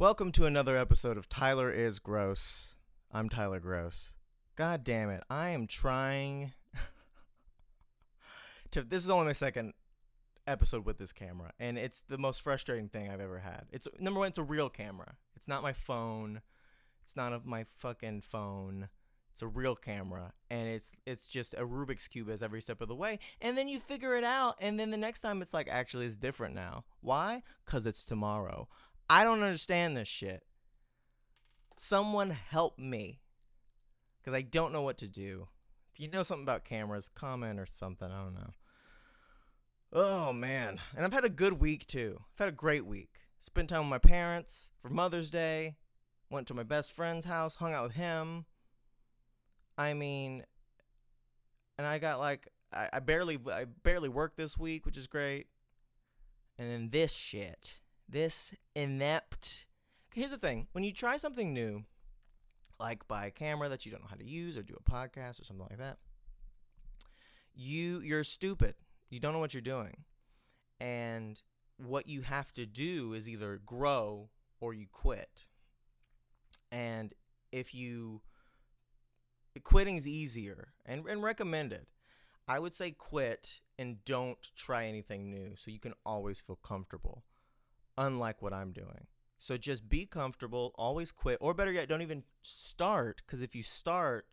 Welcome to another episode of Tyler Is Groce. I'm Tyler Groce. God damn it. I am trying to... This is only my second episode with this camera, and it's the most frustrating thing I've ever had. Number one, it's a real camera. It's not my phone. It's not my fucking phone. It's a real camera, and it's just a Rubik's Cube as every step of the way, and then you figure it out, and then the next time it's like, actually, it's different now. Why? Because it's tomorrow. I don't understand this shit. Someone help me, because I don't know what to do. If you know something about cameras, comment or something. I don't know. Oh, man. And I've had a good week, too. I've had a great week. Spent time with my parents for Mother's Day. Went to my best friend's house, hung out with him. I mean, and I got like, I barely worked this week, which is great. And then this shit. This inept. Here's the thing. When you try something new, like buy a camera that you don't know how to use or do a podcast or something like that, you're stupid. You don't know what you're doing. And what you have to do is either grow or you quit. And quitting's easier and recommended. I would say quit and don't try anything new so you can always feel comfortable. Unlike what I'm doing. So just be comfortable, always quit, or better yet, don't even start, because if you start,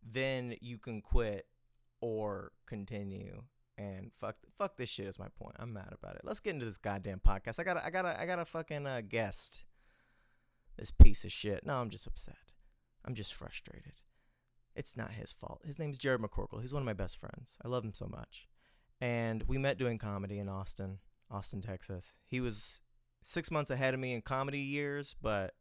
then you can quit or continue. And fuck this shit is my point. I'm mad about it. Let's get into this goddamn podcast. I gotta fucking guest this piece of shit. No, I'm just upset. I'm just frustrated. It's not his fault. His name's Jerod McCorkle. He's one of my best friends. I love him so much. And we met doing comedy in Austin, Texas. He was 6 months ahead of me in comedy years, but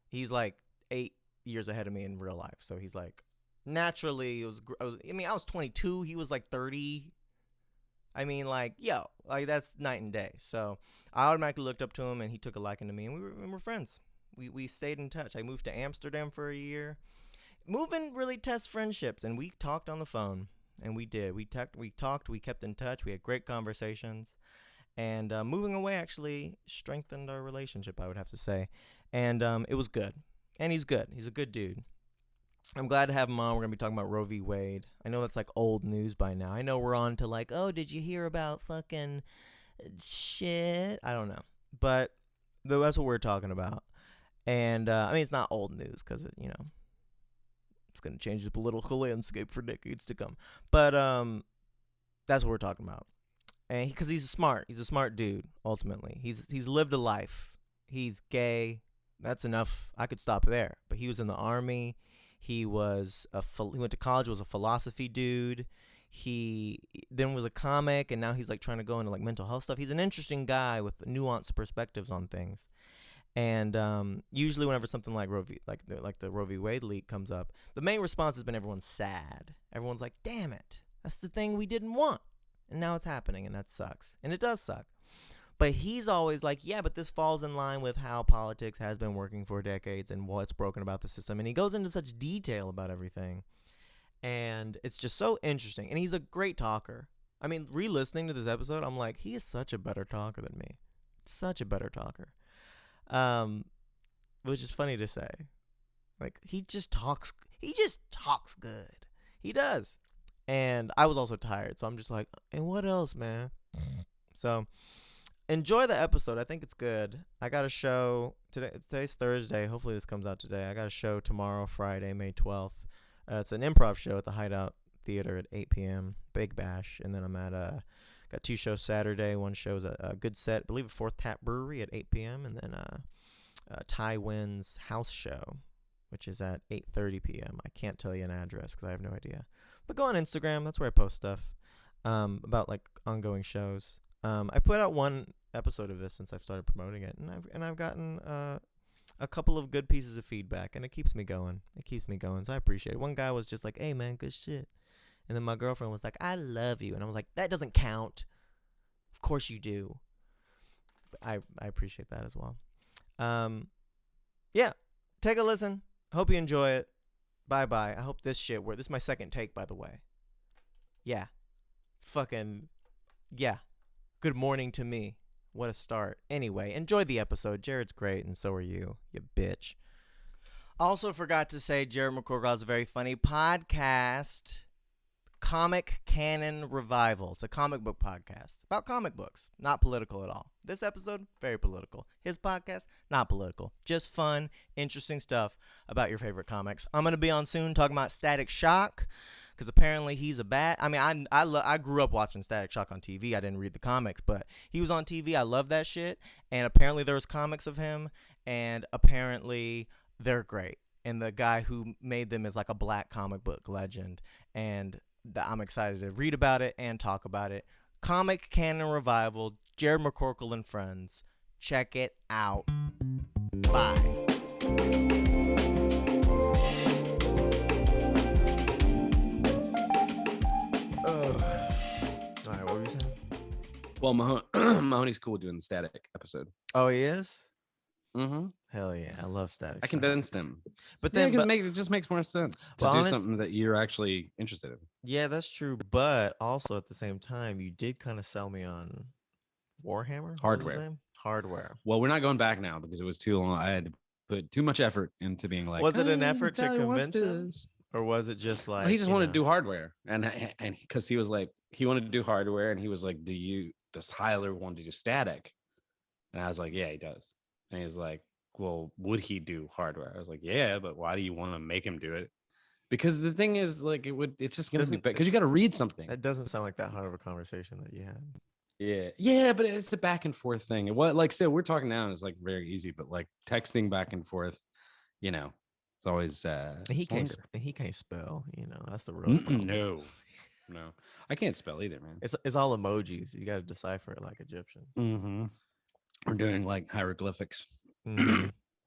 he's like 8 years ahead of me in real life. So he's like, naturally, I was 22. He was like 30. I mean, like, that's night and day. So I automatically looked up to him, and he took a liking to me, and we were friends. We stayed in touch. I moved to Amsterdam for a year. Moving really tests friendships, and we talked on the phone, and we did. We talked. We kept in touch. We had great conversations. And moving away actually strengthened our relationship, I would have to say. And it was good. And he's good. He's a good dude. I'm glad to have him on. We're going to be talking about Roe v. Wade. I know that's like old news by now. I know we're on to like, oh, did you hear about fucking shit? I don't know. But that's what we're talking about. And, I mean, it's not old news because, it's going to change the political landscape for decades to come. But that's what we're talking about. And because he's a smart dude. Ultimately, he's lived a life. He's gay. That's enough. I could stop there. But he was in the army. He went to college. Was a philosophy dude. He then was a comic, and now he's like trying to go into like mental health stuff. He's an interesting guy with nuanced perspectives on things. And usually, whenever something like the Roe v. Wade leak comes up, the main response has been everyone's sad. Everyone's like, "Damn it, that's the thing we didn't want." And now it's happening, and that sucks. And it does suck. But he's always like, yeah, but this falls in line with how politics has been working for decades and what's broken about the system. And he goes into such detail about everything. And it's just so interesting. And he's a great talker. I mean, re-listening to this episode, I'm like, he is such a better talker than me. Such a better talker. Which is funny to say. Like, he just talks good. He does. And I was also tired, so I'm just like, and what else, man? So, enjoy the episode. I think it's good. I got a show today. Today's Thursday. Hopefully this comes out today. I got a show tomorrow, Friday, May 12th. It's an improv show at the Hideout Theater at 8 p.m. Big Bash. And then I'm got 2 shows Saturday. One show's a Good Set, I believe, at Fourth Tap Brewery at 8 p.m. And then Ty Wynn's house show, which is at 8:30 p.m. I can't tell you an address because I have no idea. But go on Instagram. That's where I post stuff about like ongoing shows. I put out one episode of this since I've started promoting it, and I've gotten a couple of good pieces of feedback, and it keeps me going. So I appreciate it. One guy was just like, "Hey man, good shit," and then my girlfriend was like, "I love you," and I was like, "That doesn't count." Of course you do. But I appreciate that as well. Yeah, take a listen. Hope you enjoy it. Bye-bye. I hope this shit works. This is my second take, by the way. Yeah. It's fucking... Yeah. Good morning to me. What a start. Anyway, enjoy the episode. Jered's great, and so are you bitch. Also forgot to say Jerod McCorkle has a very funny podcast, Comic Canon Revival. It's a comic book podcast about comic books, not political at all. This episode, very political. His podcast, not political. Just fun, interesting stuff about your favorite comics. I'm going to be on soon talking about Static Shock, because apparently he's a bat. I mean, I grew up watching Static Shock on TV. I didn't read the comics, but he was on TV. I love that shit. And apparently there was comics of him, and apparently they're great. And the guy who made them is like a black comic book legend. And I'm excited to read about it and talk about it. Comic Canon Revival, Jered McCorkle and Friends. Check it out. Bye. All right, what were you saying? Well, Mahoney's cool with doing the Static episode. Oh, he is? Mm-hmm. Hell yeah, I love Static I Shock. convinced him. But then it just makes more sense to do something that you're actually interested in. Yeah, that's true. But also at the same time, you did kind of sell me on Warhammer? Hardware. Well, we're not going back now because it was too long. I had to put too much effort into being like, was it an effort to convince him? Or was it just like... Well, he just wanted to do hardware. And because he was like, he wanted to do hardware. And he was like, does Tyler want to do static? And I was like, yeah, he does. And he was like, well, would he do hardware? I was like, yeah, but why do you want to make him do it? Because the thing is, like, it's just going to be bad because you got to read something. That doesn't sound like that hard of a conversation that you had. Yeah, but it's a back and forth thing. And what, like I said, we're talking now and it's like very easy, but like texting back and forth, you know, it's always he can't spell, you know, that's the real problem. No, I can't spell either, man. It's all emojis. You got to decipher it like Egyptians. Mm-hmm. We're doing like hieroglyphics. Mm-hmm.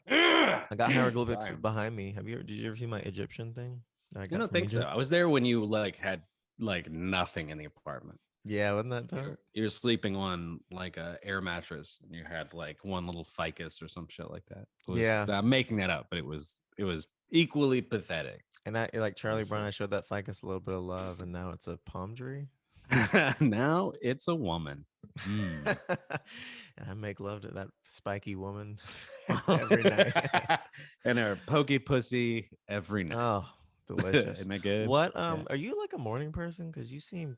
I got hieroglyphics behind me. Did you ever see my Egyptian thing? I don't think so. I was there when you like had like nothing in the apartment. Yeah, wasn't that dark? You're sleeping on like a air mattress and you had like one little ficus or some shit like that. I'm making that up, but it was equally pathetic. And I like Charlie Brown, I showed that ficus a little bit of love, and now it's a palm tree. Now it's a woman. And I make love to that spiky woman every night. And her pokey pussy every night. Oh, delicious. Isn't that good? What are you like a morning person? Because you seem...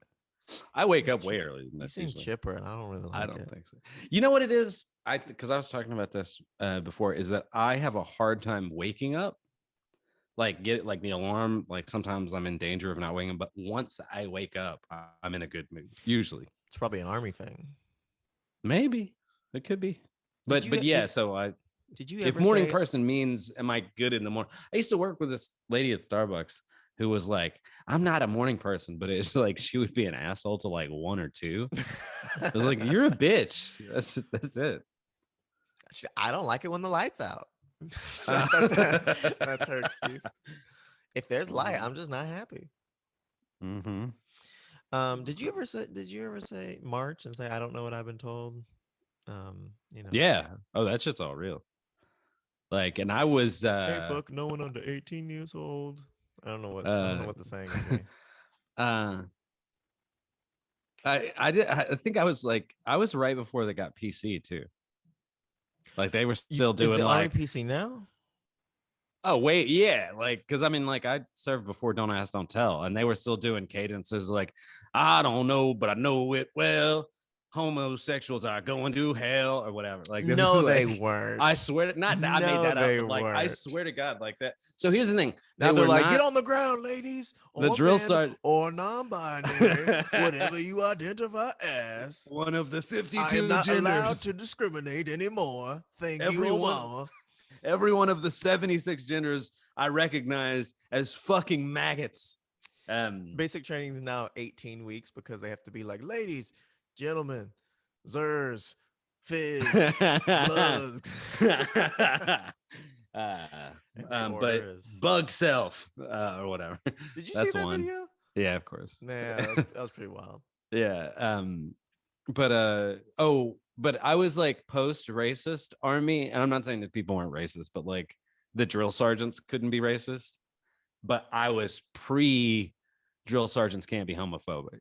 I wake up way early than this. You seem chipper, and I don't really like it. I don't think so. You know what it is? Because I was talking about this before, is that I have a hard time waking up. Like the alarm, like sometimes I'm in danger of not waking up, but once I wake up, I'm in a good mood. Usually. It's probably an army thing. Maybe. It could be. But did you if morning person means am I good in the morning? I used to work with this lady at Starbucks who was like, I'm not a morning person, but it's like she would be an asshole to like 1 or 2. I was like, you're a bitch. That's it. I don't like it when the light's out. That's her excuse. If there's light, I'm just not happy. Mm-hmm. Did you ever say March and say I don't know what I've been told? You know. Yeah. Oh, that shit's all real. Like, and I was hey, fuck no one under 18 years old. I don't know what the saying is. I think I was right before they got PC too. Like they were still doing the like Army PC now. Oh wait, yeah, like because I mean, like I served before Don't Ask, Don't Tell, and they were still doing cadences like I don't know, but I know it well. Homosexuals are going to hell or whatever. Like no, like, they weren't. I swear, not that I made that up. But like I swear to God, like that. So here's the thing. Now they're like, get on the ground, ladies. The drill sergeant or non-binary, whatever you identify as. One of the 52 I am not genders. allowed to discriminate anymore. Thank you, Obama. Every one of the 76 genders I recognize as fucking maggots. Basic training is now 18 weeks because they have to be like, ladies, gentlemen, zers, fizz, bloods. But bug self or whatever. Did you see that one video? Yeah, of course. Yeah, that was pretty wild. Yeah. But I was like post-racist army, and I'm not saying that people weren't racist, but like the drill sergeants couldn't be racist. But I was pre-drill sergeants can't be homophobic.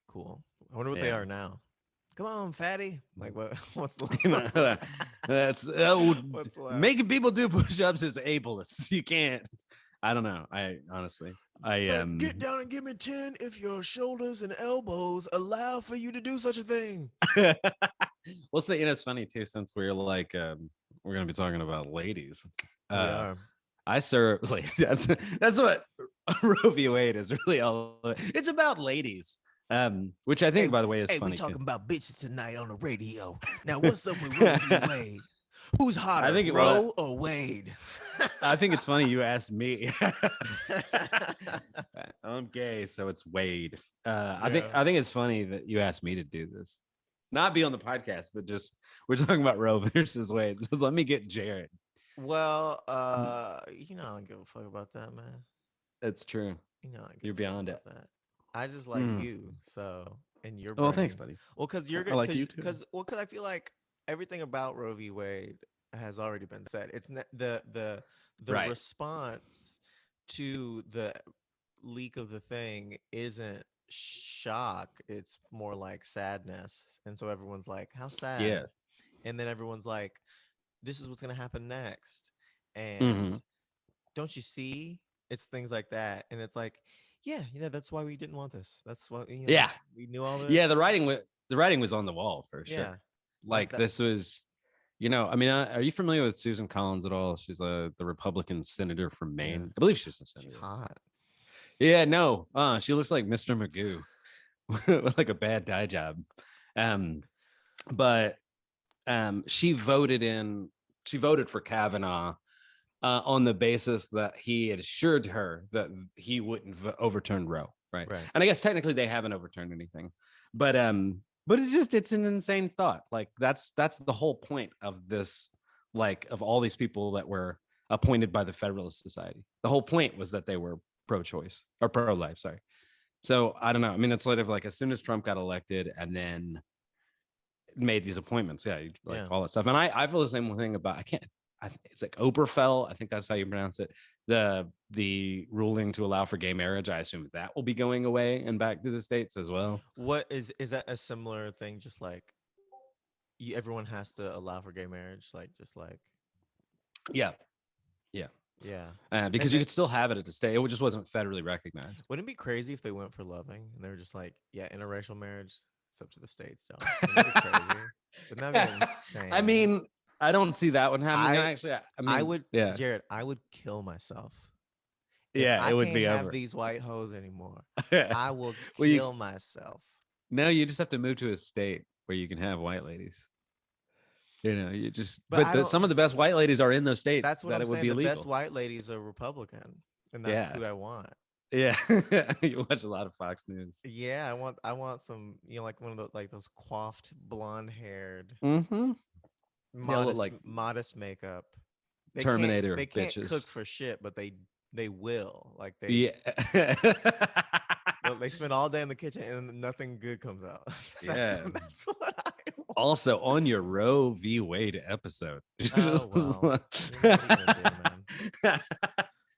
Cool. I wonder what they are now. Come on, fatty. Like what? What's the You what's the, know, that's what's the laugh? making people do push-ups is ableist. You can't. I don't know. I honestly, Get down and give me 10 if your shoulders and elbows allow for you to do such a thing. We'll say, it's funny too, since we're like, we're gonna be talking about ladies. We are. I serve like that's what Roe v. Wade is really all. It's about ladies. Which I think, Hey, by the way, is hey, funny. we talking about bitches tonight on the radio. Now, what's up with Roe v. Wade? Who's hotter, Roe or Wade? I think it's funny you asked me. I'm gay, so it's Wade. I think it's funny that you asked me to do this, not be on the podcast, but just we're talking about Roe versus Wade. So let me get Jered. Well, I don't give a fuck about that, man. That's true. You're beyond it. That. I just like you, so and your. Oh, thanks, buddy. Well, because you're I like you too. Because I feel like everything about Roe v. Wade has already been said. It's the right. response to the leak of the thing isn't shock. It's more like sadness, and so everyone's like, "How sad?" Yeah. And then everyone's like, "This is what's gonna happen next," and don't you see? It's things like that, and it's like, yeah, that's why we didn't want this. That's why, we knew all this. Yeah, the writing was on the wall for sure. Yeah, like this was, I mean, are you familiar with Susan Collins at all? She's the Republican senator from Maine. Yeah. I believe she's a senator. She's hot. Yeah, no, she looks like Mr. Magoo with like a bad dye job. But she voted for Kavanaugh on the basis that he had assured her that he wouldn't overturn Roe, right? And I guess technically they haven't overturned anything, but it's an insane thought. Like that's the whole point of this, like of all these people that were appointed by the Federalist Society. The whole point was that they were pro-choice or pro-life. Sorry. So I don't know. I mean, it's sort of like as soon as Trump got elected and then made these appointments, all that stuff. And I feel the same thing about it's like Oberfell. I think that's how you pronounce it. The ruling to allow for gay marriage. I assume that will be going away and back to the States as well. What is that a similar thing? Just like everyone has to allow for gay marriage, yeah. Because you could still have it at the state. It just wasn't federally recognized. Wouldn't it be crazy if they went for loving and they were just like, yeah, interracial marriage, it's up to the states. Wouldn't that be crazy? Wouldn't that be insane? I mean, I don't see that one happening. I would, Jered, I would kill myself. It would be over. I can't have these white hoes anymore. I will kill myself. No, you just have to move to a state where you can have white ladies. You just. Some of the best white ladies are in those states. That's what I'm saying. Would be the illegal. best white ladies are Republican, and that's who I want. Yeah, you watch a lot of Fox News. Yeah, I want some, like one of those, like those coiffed, blonde-haired. Modest makeup. They can't cook for shit, but they will. Like they they spend all day in the kitchen and nothing good comes out. That's what I want. Also on your Roe v. Wade episode. What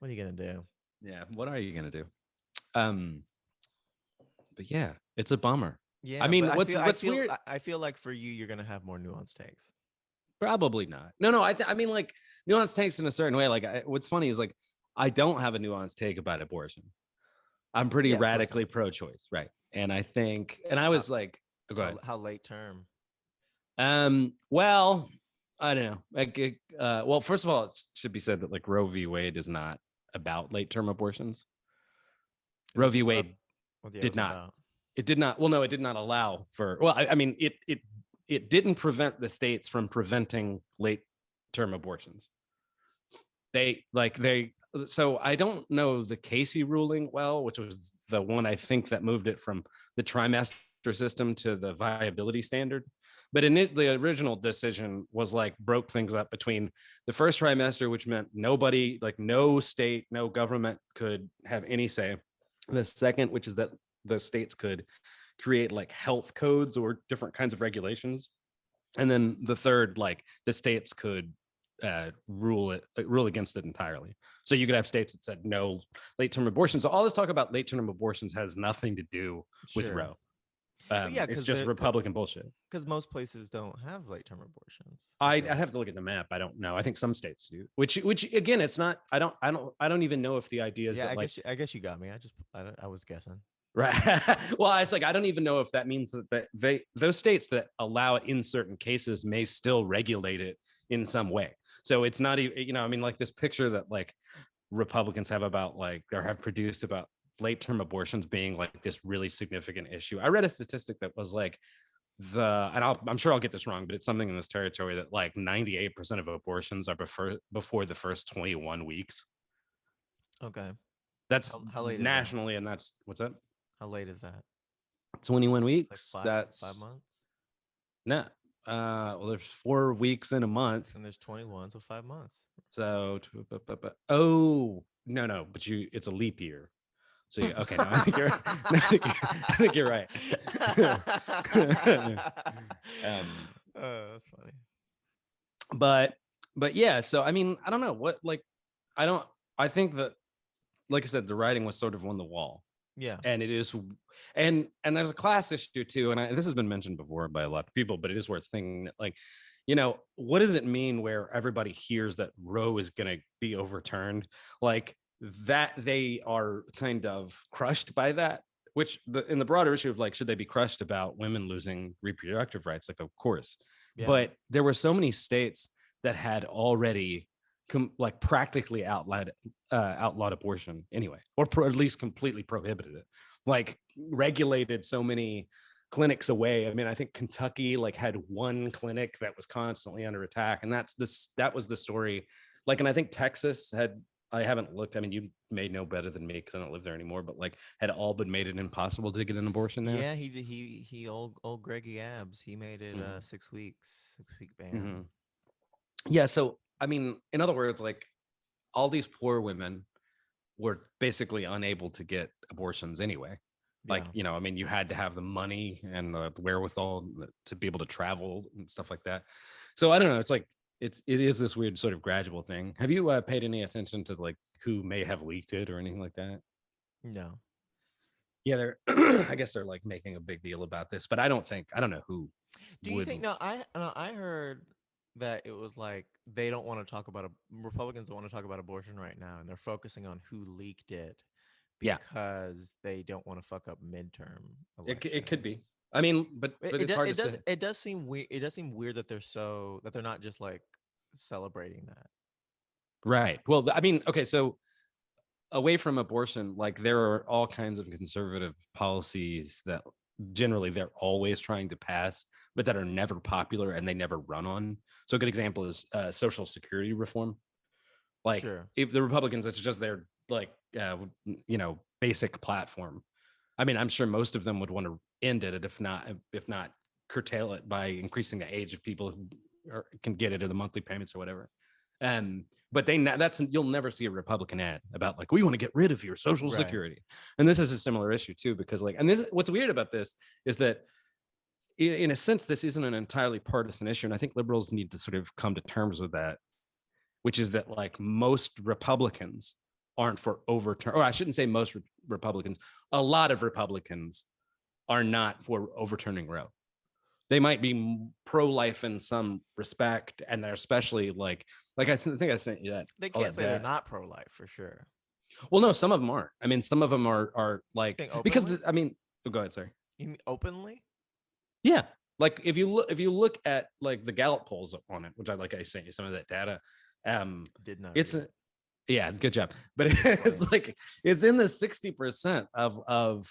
are you gonna do? Yeah, what are you gonna do? But yeah, it's a bummer. Yeah, I mean, what's weird? I feel like for you're gonna have more nuanced takes. Probably not. No. I mean, like nuanced takes in a certain way. Like, what's funny is like I don't have a nuanced take about abortion. I'm pretty radically pro-choice, right? And I think, and I was like, go ahead. How late term? Well, I don't know. Like, well, first of all, it should be said that like Roe v. Wade is not about late-term abortions. Roe v. Wade did not. It did not. Well, no, it did not allow for. Well, I mean, it didn't prevent the states from preventing late-term abortions. So I don't know the Casey ruling well, which was the one I think that moved it from the trimester system to the viability standard. But the original decision was like broke things up between the first trimester, which meant nobody, like no state, no government could have any say. The second, which is that the states could create like health codes or different kinds of regulations. And then the third, like the states could rule against it entirely. So you could have states that said no late-term abortions. So all this talk about late-term abortions has nothing to do with Roe. Yeah, It's because just Republican bullshit. Because most places don't have late term abortions. I'd have to look at the map. I don't know. I think some states do. Which again, it's not. I don't even know if the idea is that I guess you got me. I was guessing. Right. Well, it's like I don't even know if that means that those states that allow it in certain cases may still regulate it in some way. So it's not even, I mean, like this picture that like Republicans have about like or have produced about late term abortions being like this really significant issue. I read a statistic that was like I'm sure I'll get this wrong, but it's something in this territory that like 98% of abortions are before the first 21 weeks. Okay. That's how late nationally, and that's what's that? How late is that? 21 weeks. Like that's 5 months. No. Well, there's 4 weeks in a month, and there's 21, so 5 months. So, oh no, but it's a leap year. So okay, no, I think you're right. That's funny. But yeah, so I mean, I don't know what like, I think that, like I said, the writing was sort of on the wall. Yeah, and it is, and there's a class issue too, and this has been mentioned before by a lot of people, but it is worth thinking that, like, what does it mean where everybody hears that Roe is going to be overturned, like that they are kind of crushed by that, which in the broader issue of like, should they be crushed about women losing reproductive rights? Like, of course, but there were so many states that had already like practically outlawed abortion anyway, or at least completely prohibited it, like regulated so many clinics away. I mean, I think Kentucky like had one clinic that was constantly under attack, and that was the story. Like, and I think Texas had, I haven't looked, I mean, you may know better than me because I don't live there anymore, but like had all but made it impossible to get an abortion there. Yeah, he old Greggy Abs, he made it 6 weeks, 6-week ban. Mm-hmm. Yeah, so I mean, in other words, like all these poor women were basically unable to get abortions anyway. Like, I mean, you had to have the money and the wherewithal to be able to travel and stuff like that. So I don't know. It's like, it is this weird sort of gradual thing. Have you paid any attention to like who may have leaked it or anything like that? No. Yeah, they're, I guess they're like making a big deal about this, but I don't know who. Do you think, I heard that it was like they don't want to talk about Republicans don't want to talk about abortion right now, and they're focusing on who leaked it because they don't want to fuck up midterm elections. It could be. I mean, but it's hard to say. It does seem weird. It does seem weird that they're not just like celebrating that. Right. Well, I mean, okay, so away from abortion, like there are all kinds of conservative policies that generally they're always trying to pass, but that are never popular and they never run on. So a good example is Social Security reform. Like, if the Republicans, it's just their like basic platform. I mean, I'm sure most of them would want to end it, if not curtail it by increasing the age of people who can get it, or the monthly payments or whatever. But you'll never see a Republican ad about like, we want to get rid of your Social Security. And this is a similar issue too, because like, and this, what's weird about this is that in a sense, this isn't an entirely partisan issue. And I think liberals need to sort of come to terms with that, which is that like most Republicans aren't for overturn, or I shouldn't say most Republicans, a lot of Republicans are not for overturning Roe. They might be pro-life in some respect, and they're especially like I think I sent you that. They can't say they're not pro-life for sure. Well, no, some of them aren't. I mean, some of them are like, because I mean, go ahead. Sorry. You mean openly? Yeah, like if you look at like the Gallup polls on it, which I sent you some of that data. Did not. It's yeah, good job. But it's like it's in the 60% of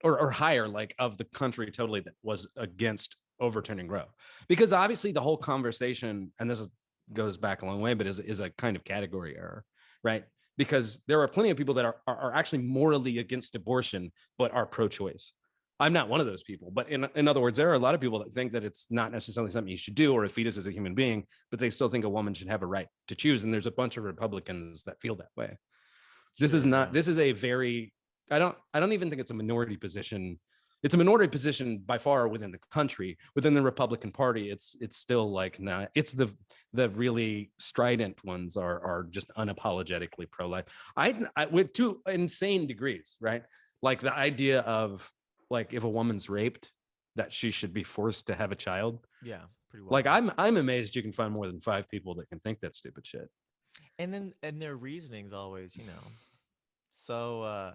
or higher, like of the country totally that was against overturning Roe, because obviously the whole conversation, and goes back a long way, but is a kind of category error, right? Because there are plenty of people that are actually morally against abortion but are pro-choice. I'm not one of those people, but in other words, there are a lot of people that think that it's not necessarily something you should do, or a fetus is a human being, but they still think a woman should have a right to choose. And there's a bunch of Republicans that feel that way. This is a very, I don't even think it's a minority position. It's a minority position by far within the country. Within the Republican Party, it's still like, nah, it's the really strident ones are just unapologetically pro-life. I with to insane degrees, right? Like the idea of like if a woman's raped, that she should be forced to have a child. Yeah, pretty Like wild. I'm amazed you can find more than 5 people that can think that stupid shit. And their reasoning's always, so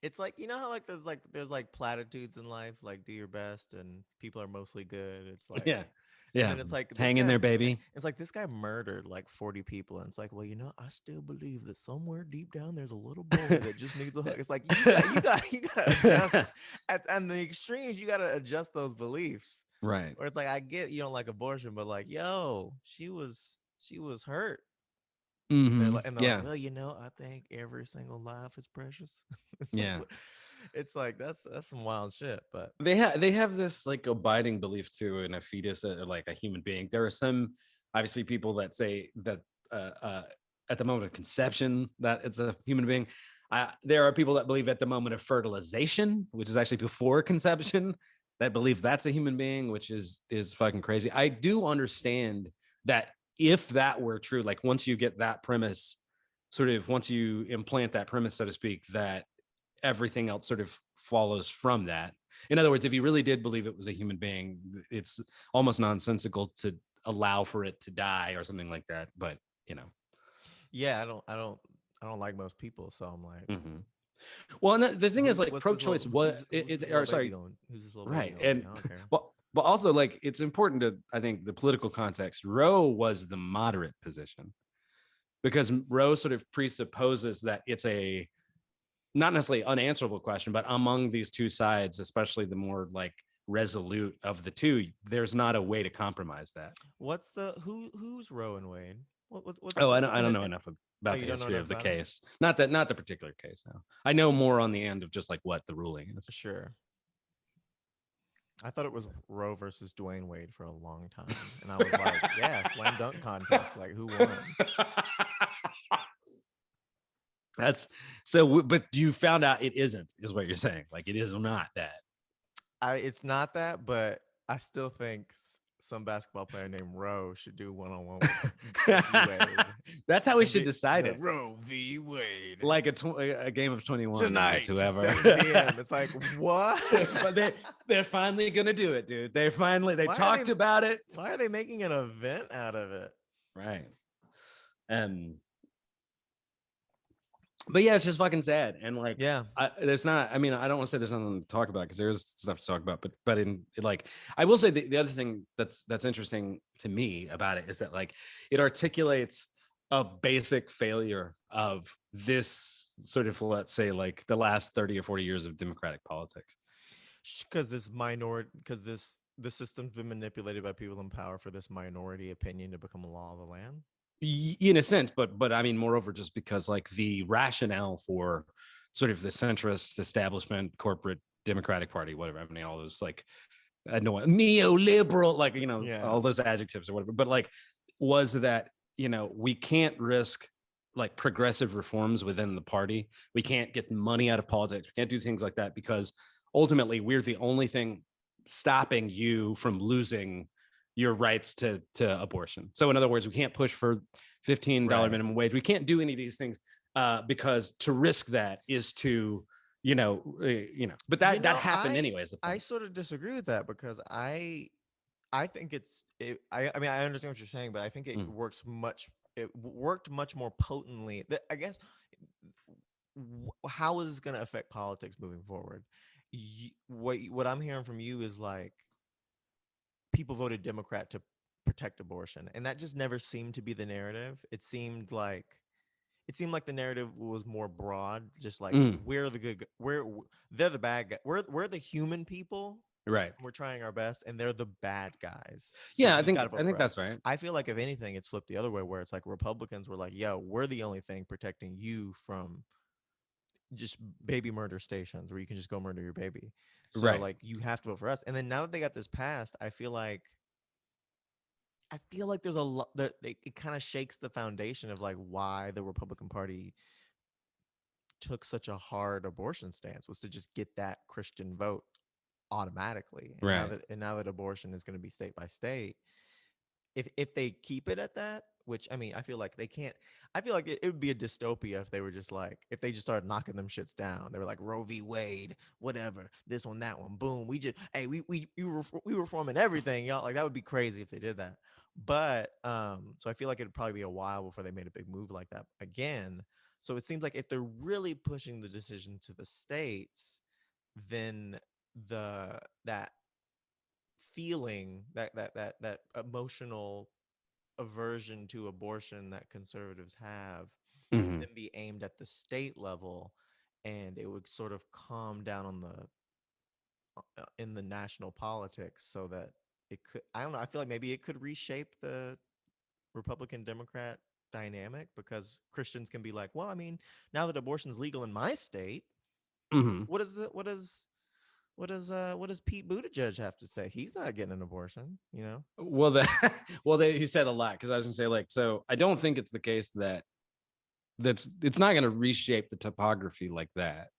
it's like, how like there's like platitudes in life, like do your best and people are mostly good. It's like, Yeah. and Yeah. then it's like this Hang in guy, there, baby. it's like this guy murdered like 40 people, and it's like, well, I still believe that somewhere deep down there's a little boy that just needs a hug. It's like you gotta adjust at the extremes. You gotta adjust those beliefs. Right. Where it's like, I get you don't like abortion, but like, yo, she was hurt. Mm-hmm. And they're like, Yeah. well, I think every single life is precious. It's like, Yeah. it's like that's some wild shit. But They have this like abiding belief too in a fetus or like a human being. There are some obviously people that say that uh, uh, at the moment of conception that it's a human being. There are people that believe at the moment of fertilization, which is actually before conception, that believe that's a human being, which is fucking crazy. I do understand that if that were true, like once you get that premise, sort of once you implant that premise, so to speak, that everything else sort of follows from that. In other words, if you really did believe it was a human being, it's almost nonsensical to allow for it to die or something like that. But you know, yeah, I don't like most people, so I'm like, mm-hmm. Well, and the thing is, like, what's this pro-choice, little what who's is, this or little baby sorry, going? Who's this little baby right, gonna be? and I don't care. but also, like, it's important to, I think, the political context. Roe was the moderate position because Roe sort of presupposes that it's a not necessarily unanswerable question, but among these two sides, especially the more like resolute of the two, there's not a way to compromise that. What's the who's Roe and Wade? What's Oh, the I don't know enough oh, about the you don't know history enough of the about it? case. Not the particular case. No, I know more on the end of just like what the ruling is. Sure. I thought it was Roe versus Dwayne Wade for a long time, and I was like, yeah, slam dunk contest, like who won? That's so, but you found out it isn't, is what you're saying. Like it is not that. It's not that, but I still think some basketball player named Roe should do one-on-one with Wade. That's how we should The, decide the it. Roe v. Wade. Like a game of 21 against Tonight, whoever. 7 p.m. It's like, what? But they're finally gonna do it, dude. They Why are talked they about it. why are they making an event out of it? Right. But yeah, it's just fucking sad. And like, Yeah. there's not, I mean, I don't want to say there's nothing to talk about because there's stuff to talk about, but in like, I will say the other thing that's interesting to me about it is that like, it articulates a basic failure of this sort of, let's say, like the last 30 or 40 years of democratic politics. Because this system's been manipulated by people in power for this minority opinion to become a law of the land. In a sense, but I mean, moreover, just because like the rationale for sort of the centrist establishment, corporate Democratic Party, whatever, I mean, all those like, I know, neoliberal, like, Yeah. all those adjectives or whatever, but like, was that, we can't risk like progressive reforms within the party. We can't get money out of politics. We can't do things like that because ultimately we're the only thing stopping you from losing your rights to abortion. So in other words, we can't push for $15 Right. minimum wage. We can't do any of these things because to risk that is to, but that happened anyways. I sort of disagree with that because I think I mean, I understand what you're saying, but I think it worked much more potently. I guess how is this going to affect politics moving forward? What I'm hearing from you is like people voted Democrat to protect abortion, and that just never seemed to be the narrative. It seemed like the narrative was more broad, just like we're the good, they're the bad guy, we're the human people, Right. we're trying our best, and they're the bad guys. So Yeah, you gotta vote I think for us. that's right. I feel like if anything, it's flipped the other way, where it's like Republicans were like, "Yo, we're the only thing protecting you from just baby murder stations where you can just go murder your baby. So Right. like you have to vote for us." And then now that they got this passed, I feel like there's a lot that it kind of shakes the foundation of like why the Republican Party took such a hard abortion stance, was to just get that Christian vote automatically. And Right. now that abortion is going to be state by state, if they keep it at that, which I mean, I feel like they can't. I feel like it would be a dystopia if they were just like if they just started knocking them shits down. They were like Roe v. Wade, whatever, this one, that one, boom. We just hey, we reforming everything, y'all. Like that would be crazy if they did that. But so I feel like it'd probably be a while before they made a big move like that again. So it seems like if they're really pushing the decision to the states, then that feeling that emotional aversion to abortion that conservatives have would Mhm. then be aimed at the state level, and it would sort of calm down on the in the national politics so that it could, I don't know, I feel like maybe it could reshape the Republican Democrat dynamic, because Christians can be like, well, I mean, now that abortion's legal in my state, Mhm. what is the what does Pete Buttigieg have to say? He's not getting an abortion, you know? Well, you said a lot, because I was gonna say, like, so I don't think it's the case that it's not going to reshape the topography like that.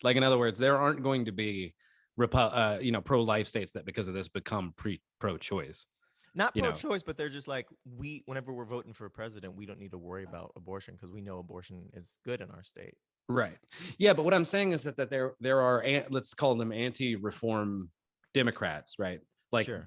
Like, in other words, there aren't going to be pro-life states that because of this become pro-choice. Not You know, pro-choice, but they're just like, we whenever we're voting for a president, we don't need to worry about abortion because we know abortion is good in our state. right? Yeah, but what I'm saying is that there are let's call them anti-reform Democrats, right? Like, Sure.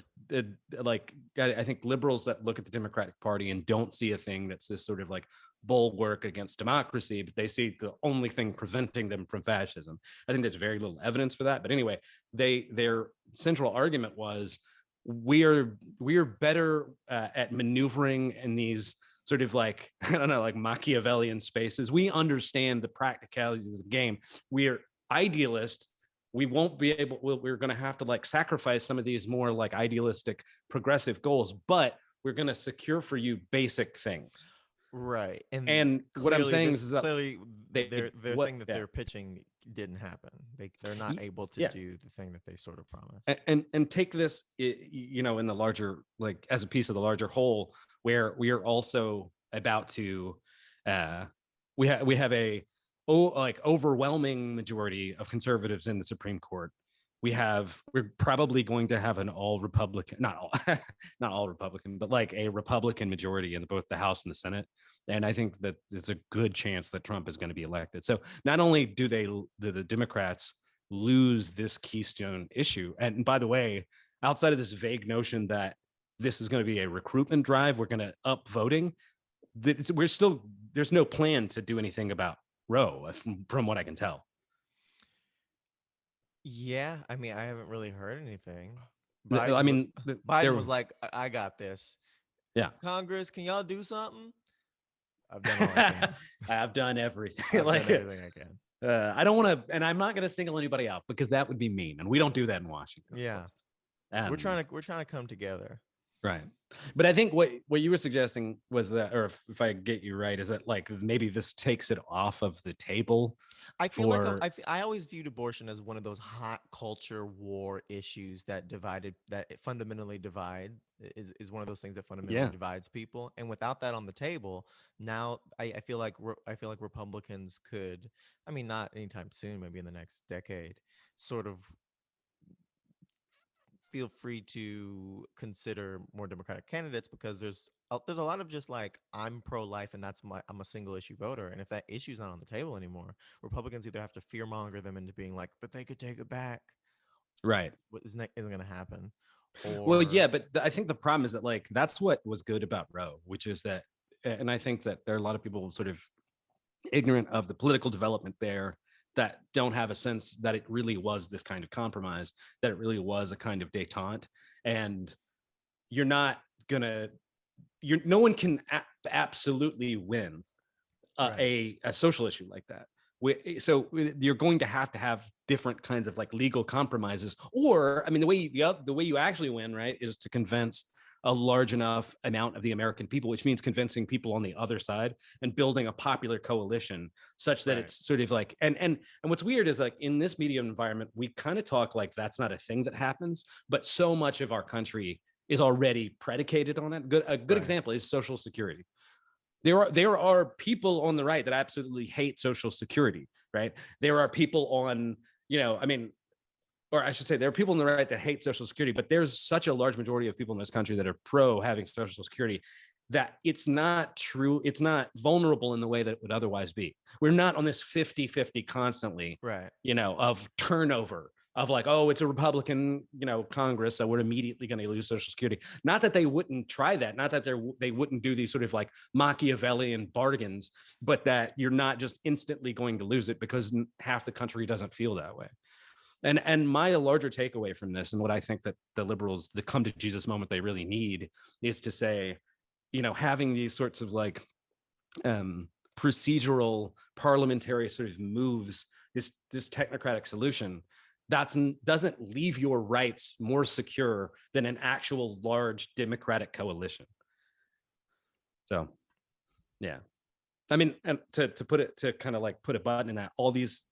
like I think liberals that look at the Democratic Party and don't see a thing that's this sort of like bulwark against democracy, but they see the only thing preventing them from fascism. I think there's very little evidence for that. But anyway, their central argument was we are better at maneuvering in these sort of like, I don't know, like Machiavellian spaces. We understand the practicalities of the game. We're idealists. We won't be able, we're going to have to like sacrifice some of these more like idealistic progressive goals, but we're going to secure for you basic things. Right. And what I'm saying is that clearly they, their what, thing that yeah. they're pitching didn't happen. They're not able to Yeah. do the thing that they sort of promised. And take this, you know, in the larger, like as a piece of the larger whole, where we are also about to, we have a like overwhelming majority of conservatives in the Supreme Court. We're probably going to have an all Republican, not all, not all Republican, but like a Republican majority in both the House and the Senate. And I think that it's a good chance that Trump is going to be elected. So not only do the Democrats lose this keystone issue, and by the way, outside of this vague notion that this is going to be a recruitment drive, we're going to up voting, we're still, there's no plan to do anything about Roe, from what I can tell. Yeah, I mean, I haven't really heard anything. I mean, Biden was like, I got this. Yeah. Congress, can y'all do something? I've done all I can. I've done everything. I've like, done everything I can. I don't want to, and I'm not going to single anybody out because that would be mean, and we don't do that in Washington. Yeah, we're trying to come together. Right. But I think what you were suggesting was that, or if I get you right, is that like maybe this takes it off of the table. I feel like I always viewed abortion as one of those hot culture war issues that it fundamentally is one of those things that fundamentally divides people. And without that on the table, now I feel like Republicans could, I mean, not anytime soon, maybe in the next decade, sort of feel free to consider more Democratic candidates, because there's a lot of just like, I'm pro-life and I'm a single issue voter, and if that issue's not on the table anymore, Republicans either have to fearmonger them into being like, but they could take it back, right? What isn't going to happen. Or, well, yeah, but I think the problem is that like that's what was good about Roe, which is that, and I think that there are a lot of people sort of ignorant of the political development there that don't have a sense that it really was this kind of compromise, that it really was a kind of détente, and no one can absolutely win a social issue like that. So you're going to have different kinds of like legal compromises, or I mean, the way you actually win, right, is to convince a large enough amount of the American people, which means convincing people on the other side and building a popular coalition such that it's sort of like, and what's weird is like in this media environment, we kind of talk like that's not a thing that happens, but so much of our country is already predicated on it. A good example is Social Security. There are people on the right that absolutely hate Social Security, right? There are people on, I mean, or I should say, there are people on the right that hate Social Security, but there's such a large majority of people in this country that are pro having Social Security that it's not true. It's not vulnerable in the way that it would otherwise be. We're not on this 50-50 constantly, Right. of turnover of like, oh, it's a Republican, Congress, so we're immediately going to lose Social Security. Not that they wouldn't try that, not that they wouldn't do these sort of like Machiavellian bargains, but that you're not just instantly going to lose it because half the country doesn't feel that way. And my larger takeaway from this, and what I think that the liberals, the come to Jesus moment they really need, is to say, having these sorts of like procedural parliamentary sort of moves, this technocratic solution, doesn't leave your rights more secure than an actual large democratic coalition. So, yeah, I mean, and to put it, to kind of like put a button in that, all these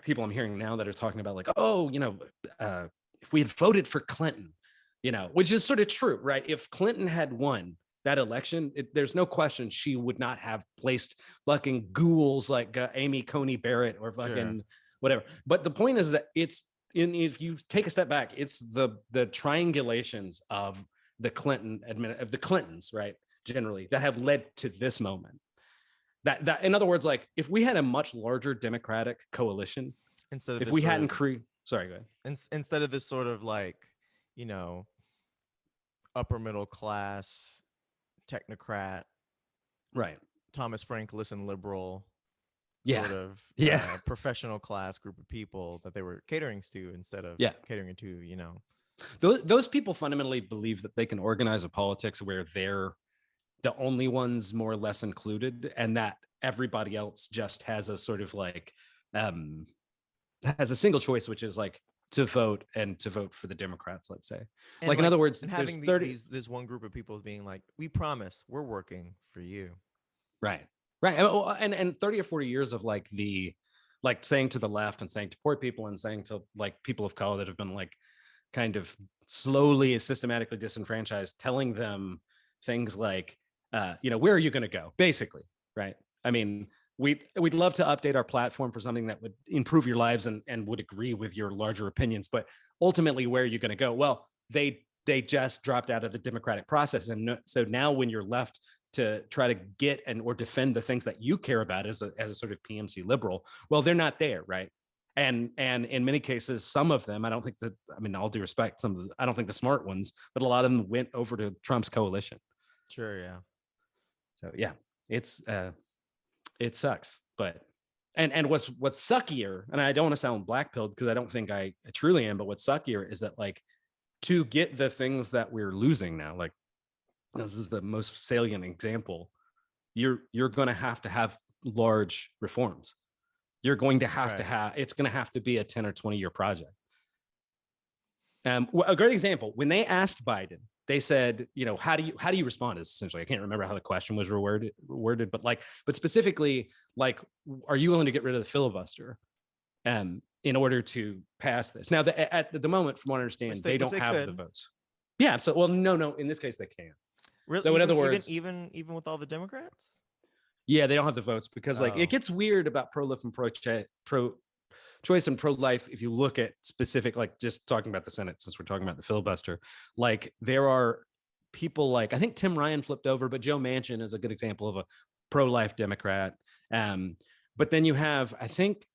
people I'm hearing now that are talking about like, oh, if we had voted for Clinton, which is sort of true, right? If Clinton had won that election, there's no question she would not have placed fucking ghouls like Amy Coney Barrett or fucking whatever. But the point is that if you take a step back, it's the triangulations of the Clintons, right? Generally, that have led to this moment. That in other words, like if we had a much larger Democratic coalition, instead of sorry, go ahead. Instead of this sort of like, upper middle class technocrat, right? Thomas Frank listen liberal, sort of professional class group of people that they were catering to instead of catering to, Those people fundamentally believe that they can organize a politics where they're the only ones more or less included, and that everybody else just has a sort of like has a single choice, which is like to vote for the Democrats, let's say. And like in other words, having this one group of people being like, we promise we're working for you. Right. And 30 or 40 years of like saying to the left and saying to poor people and saying to like people of color that have been like kind of slowly systematically disenfranchised, telling them things like, where are you going to go? Basically, right? I mean, we'd love to update our platform for something that would improve your lives and would agree with your larger opinions, but ultimately, where are you going to go? Well, they just dropped out of the democratic process, and so now when you're left to try to get or defend the things that you care about as a sort of PMC liberal, well, they're not there, right? And in many cases, some of them, I don't think that, I mean, all due respect, I don't think the smart ones, but a lot of them went over to Trump's coalition. Sure, yeah. So yeah, it sucks, but and what's suckier, and I don't want to sound black-pilled because I don't think I truly am, but what's suckier is that like to get the things that we're losing now, like this is the most salient example, you're going to have large reforms. You're going to have to have, it's going to have to be a 10 or 20 year project. A great example, when they asked Biden, they said, how do you respond? Is essentially, I can't remember how the question was worded, but specifically, like, are you willing to get rid of the filibuster in order to pass this? Now, at the moment, from what I understand, they don't have the votes. Yeah. So, well, no. In this case, they can't. Really? So, in other words, even with all the Democrats. Yeah, they don't have the votes because like it gets weird about pro-life and pro-choice and pro-life if you look at specific, like just talking about the Senate, since we're talking about the filibuster, like there are people like, I think Tim Ryan flipped over, but Joe Manchin is a good example of a pro-life Democrat. But then you have, I think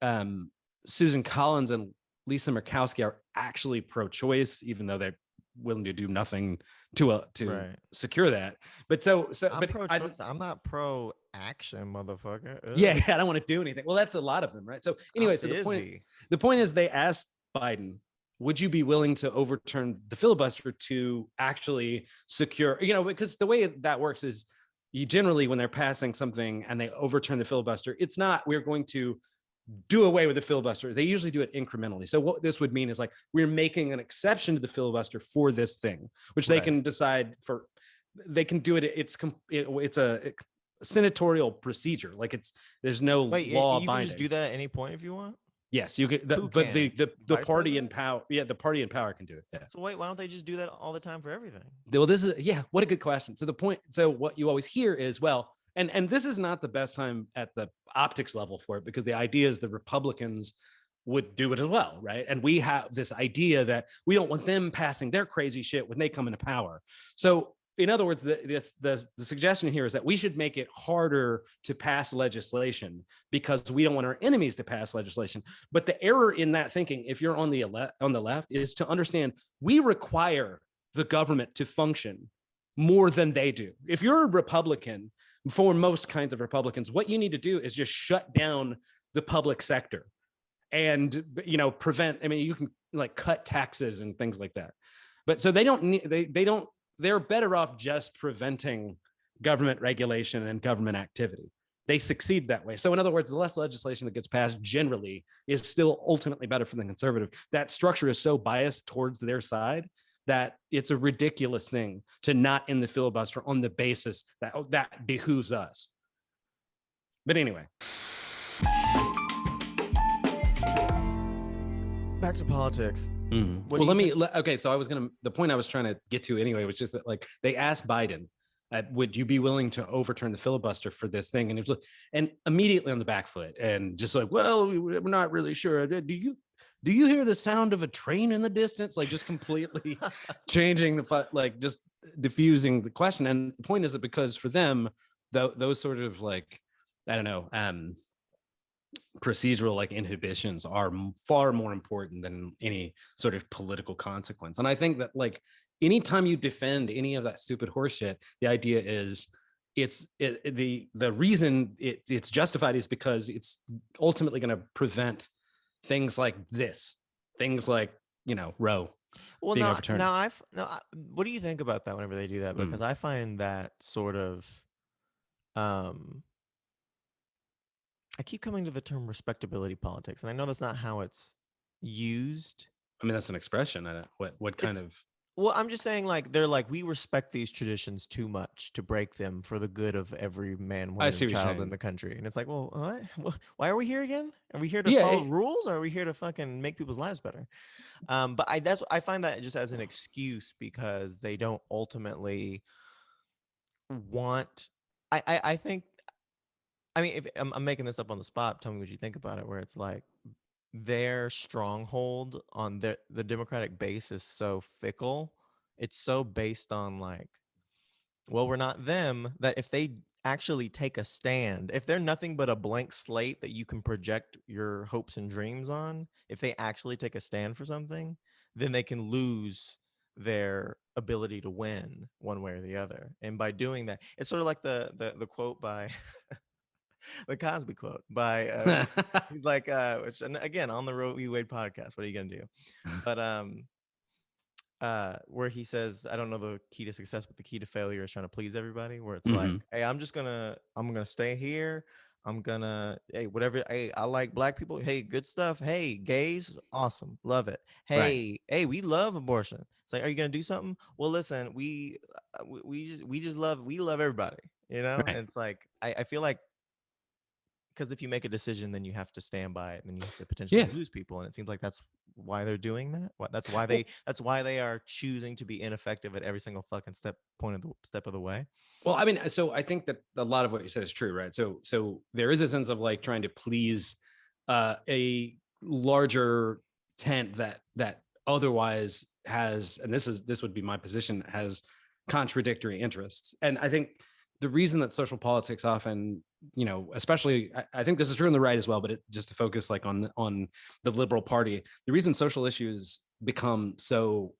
Susan Collins and Lisa Murkowski are actually pro-choice, even though they're willing to do nothing to secure that. But I'm pro-choice. I'm not pro-action, motherfucker. Ugh. Yeah, I don't want to do anything. Well, that's a lot of them, right? So anyway, the point is they asked Biden, would you be willing to overturn the filibuster to actually secure, because the way that works is you generally, when they're passing something and they overturn the filibuster, it's not, we're going to do away with the filibuster. They usually do it incrementally. So what this would mean is like, we're making an exception to the filibuster for this thing, which they can decide for, they can do it. It's a senatorial procedure. Like there's no law binding. You can just do that at any point if you want? Yes, you could, but the party in power, the party in power can do it. Yeah. So wait, why don't they just do that all the time for everything? Well, what a good question. So what you always hear is, well, and this is not the best time at the optics level for it, because the idea is the Republicans would do it as well, right? And we have this idea that we don't want them passing their crazy shit when they come into power. So in other words, the suggestion here is that we should make it harder to pass legislation because we don't want our enemies to pass legislation. But the error in that thinking, if you're on the left, is to understand we require the government to function more than they do. If you're a Republican, for most kinds of Republicans, what you need to do is just shut down the public sector and, you know, prevent, I mean, you can like cut taxes and things like that. But so they don't need, they're better off just preventing government regulation and government activity. They succeed that way. So in other words, the less legislation that gets passed generally is still ultimately better for the conservative. That structure is so biased towards their side that it's a ridiculous thing to not end the filibuster on the basis that that behooves us. But anyway. Back to politics. Mm-hmm. Well, so the point I was trying to get to anyway was just that, like, they asked Biden, would you be willing to overturn the filibuster for this thing? And it was like, and immediately on the back foot and just like, well, we're not really sure. Do you hear the sound of a train in the distance? Like, just completely changing like just diffusing the question. And the point is that because for them, those sort of like, I don't know, procedural like inhibitions are far more important than any sort of political consequence. And I think that, like, anytime you defend any of that stupid horseshit, the idea is the reason it's justified is because it's ultimately going to prevent things like this, things like, you know, Roe being overturned. What do you think about that whenever they do that? Because I find that sort of, I keep coming to the term respectability politics, and I know that's not how it's used. I mean, that's an expression. What kind of? Well, I'm just saying, like, they're like, we respect these traditions too much to break them for the good of every man, woman, and child in the country. And it's like, well, what? Why are we here again? Are we here to follow rules, or are we here to fucking make people's lives better? But I find that just as an excuse because they don't ultimately want. I think. I mean, if I'm making this up on the spot, tell me what you think about it. Where it's like their stronghold on the Democratic base is so fickle. It's so based on like, well, we're not them, that if they actually take a stand, if they're nothing but a blank slate that you can project your hopes and dreams on, if they actually take a stand for something, then they can lose their ability to win one way or the other. And by doing that, it's sort of like the quote by the Cosby quote by he's like which, and again, on the Roe v. Wade podcast, what are you gonna do? But where he says, I don't know the key to success, but the key to failure is trying to please everybody, where it's like, hey, I'm gonna stay here, hey, whatever, hey, I like black people, hey, good stuff, hey, gays, awesome, love it, hey, we love abortion. It's like, are you gonna do something? Well, listen, we love everybody, you know. And it's like, I feel like, because if you make a decision, then you have to stand by it, and then you have to potentially lose people. And it seems like that's why they're doing that. That's why they are choosing to be ineffective at every single fucking step of the way. Well, I mean, so I think that a lot of what you said is true, right? So there is a sense of like trying to please a larger tent that otherwise has, and this would be my position, has contradictory interests. And I think the reason that social politics often, you know, especially, I think this is true on the right as well, but just to focus like on the liberal party, the reason social issues become so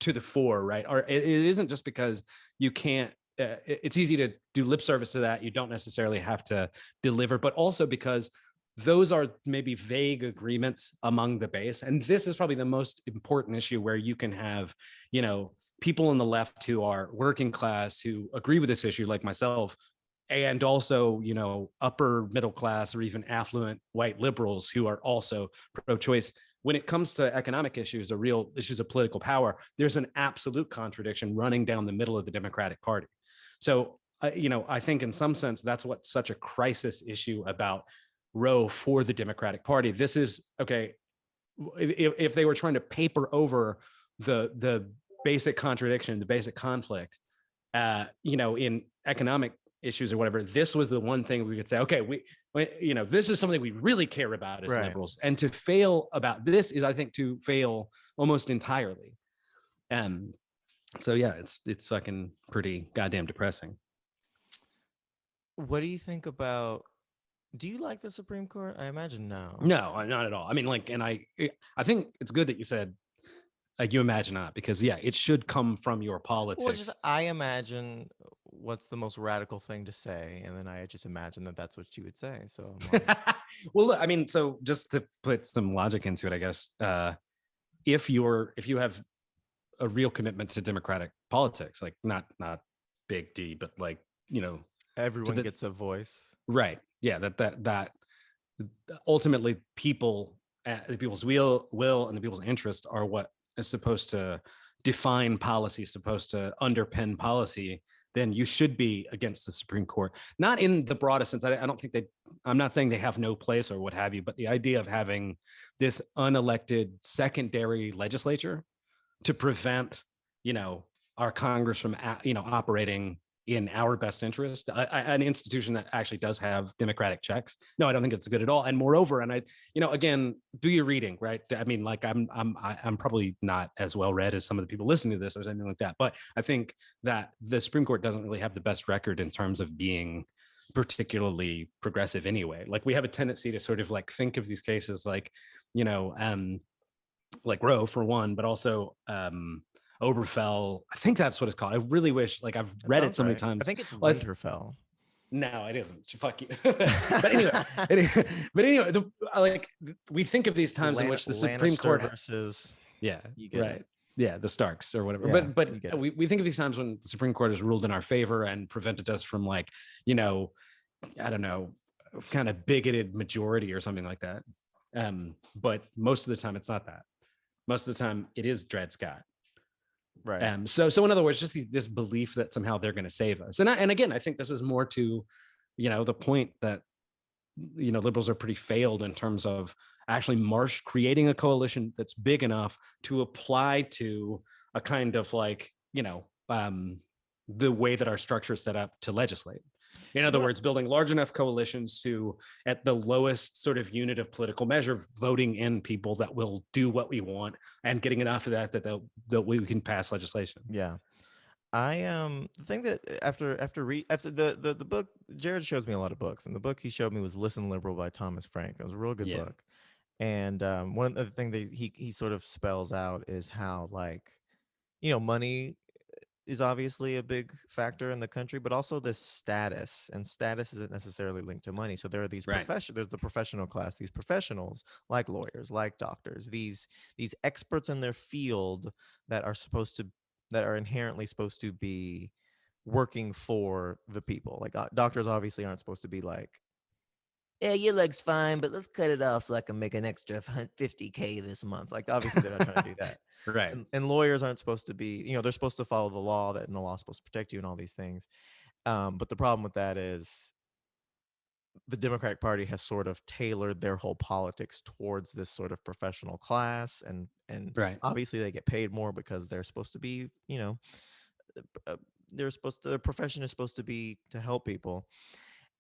to the fore, right? Or it isn't just because you can't, it's easy to do lip service to that. You don't necessarily have to deliver, but also because those are maybe vague agreements among the base. And this is probably the most important issue, where you can have, you know, people on the left who are working class, who agree with this issue, like myself, and also, you know, upper middle class or even affluent white liberals who are also pro-choice. When it comes to economic issues or real issues of political power, there's an absolute contradiction running down the middle of the Democratic Party. So, you know, I think in some sense, that's what's such a crisis issue about Roe for the Democratic Party. This is, okay, if they were trying to paper over the basic contradiction, the basic conflict, you know, in economic issues or whatever, this was the one thing we could say, okay, this is something we really care about as liberals. And to fail about this is, I think, to fail almost entirely. So yeah, it's fucking pretty goddamn depressing. What do you think about? Do you like the Supreme Court? I imagine no. No, not at all. I mean, like, and I think it's good that you said, like, you imagine not, because yeah, it should come from your politics. Well, just I imagine what's the most radical thing to say, and then I just imagine that that's what you would say. So, I'm like, well, I mean, so just to put some logic into it, I guess, if you have a real commitment to democratic politics, like not big D, but like, everyone gets a voice, right? Yeah, that ultimately people's will and the people's interest are what is supposed to define policy, supposed to underpin policy. Then you should be against the Supreme Court, not in the broadest sense. I don't think I'm not saying they have no place or what have you, but the idea of having this unelected secondary legislature to prevent, our Congress from, operating in our best interest, an institution that actually does have democratic checks. No, I don't think it's good at all. And moreover, and again, do your reading, right? I mean, like I'm probably not as well read as some of the people listening to this or anything like that, but I think that the Supreme Court doesn't really have the best record in terms of being particularly progressive anyway. Like, we have a tendency to sort of like think of these cases like, like Roe for one, but also Oberfell. I think that's what it's called. I really wish, like, I've read it so many times. I think it's Winterfell. No, it isn't. Fuck you. But anyway, we think of these times in which the Supreme Court versus right. It. Yeah, the Starks or whatever. Yeah, but we think of these times when the Supreme Court has ruled in our favor and prevented us from, like, I don't know, kind of bigoted majority or something like that. But most of the time it's not that. Most of the time it is Dred Scott. Right. So in other words, just this belief that somehow they're going to save us. And again, I think this is more to, the point that, liberals are pretty failed in terms of actually creating a coalition that's big enough to apply to a kind of like, the way that our structure is set up to legislate. In other words, building large enough coalitions to, at the lowest sort of unit of political measure, voting in people that will do what we want and getting enough of that we can pass legislation. Yeah. The thing that after the book, Jered shows me a lot of books, and the book he showed me was Listen Liberal by Thomas Frank. It was a real good book. And one of the things that he sort of spells out is how, like, money is obviously a big factor in the country, but also this status, and status isn't necessarily linked to money. So there are these there's the professional class, these professionals like lawyers, like doctors, these experts in their field that are inherently supposed to be working for the people. Like, doctors obviously aren't supposed to be like, yeah, your leg's fine, but let's cut it off so I can make an extra $50K this month. Like, obviously they're not trying to do that. Right. And lawyers aren't supposed to be, they're supposed to follow the law, and the law is supposed to protect you and all these things. But the problem with that is the Democratic Party has sort of tailored their whole politics towards this sort of professional class. And obviously they get paid more because they're supposed to be, their profession is supposed to be to help people.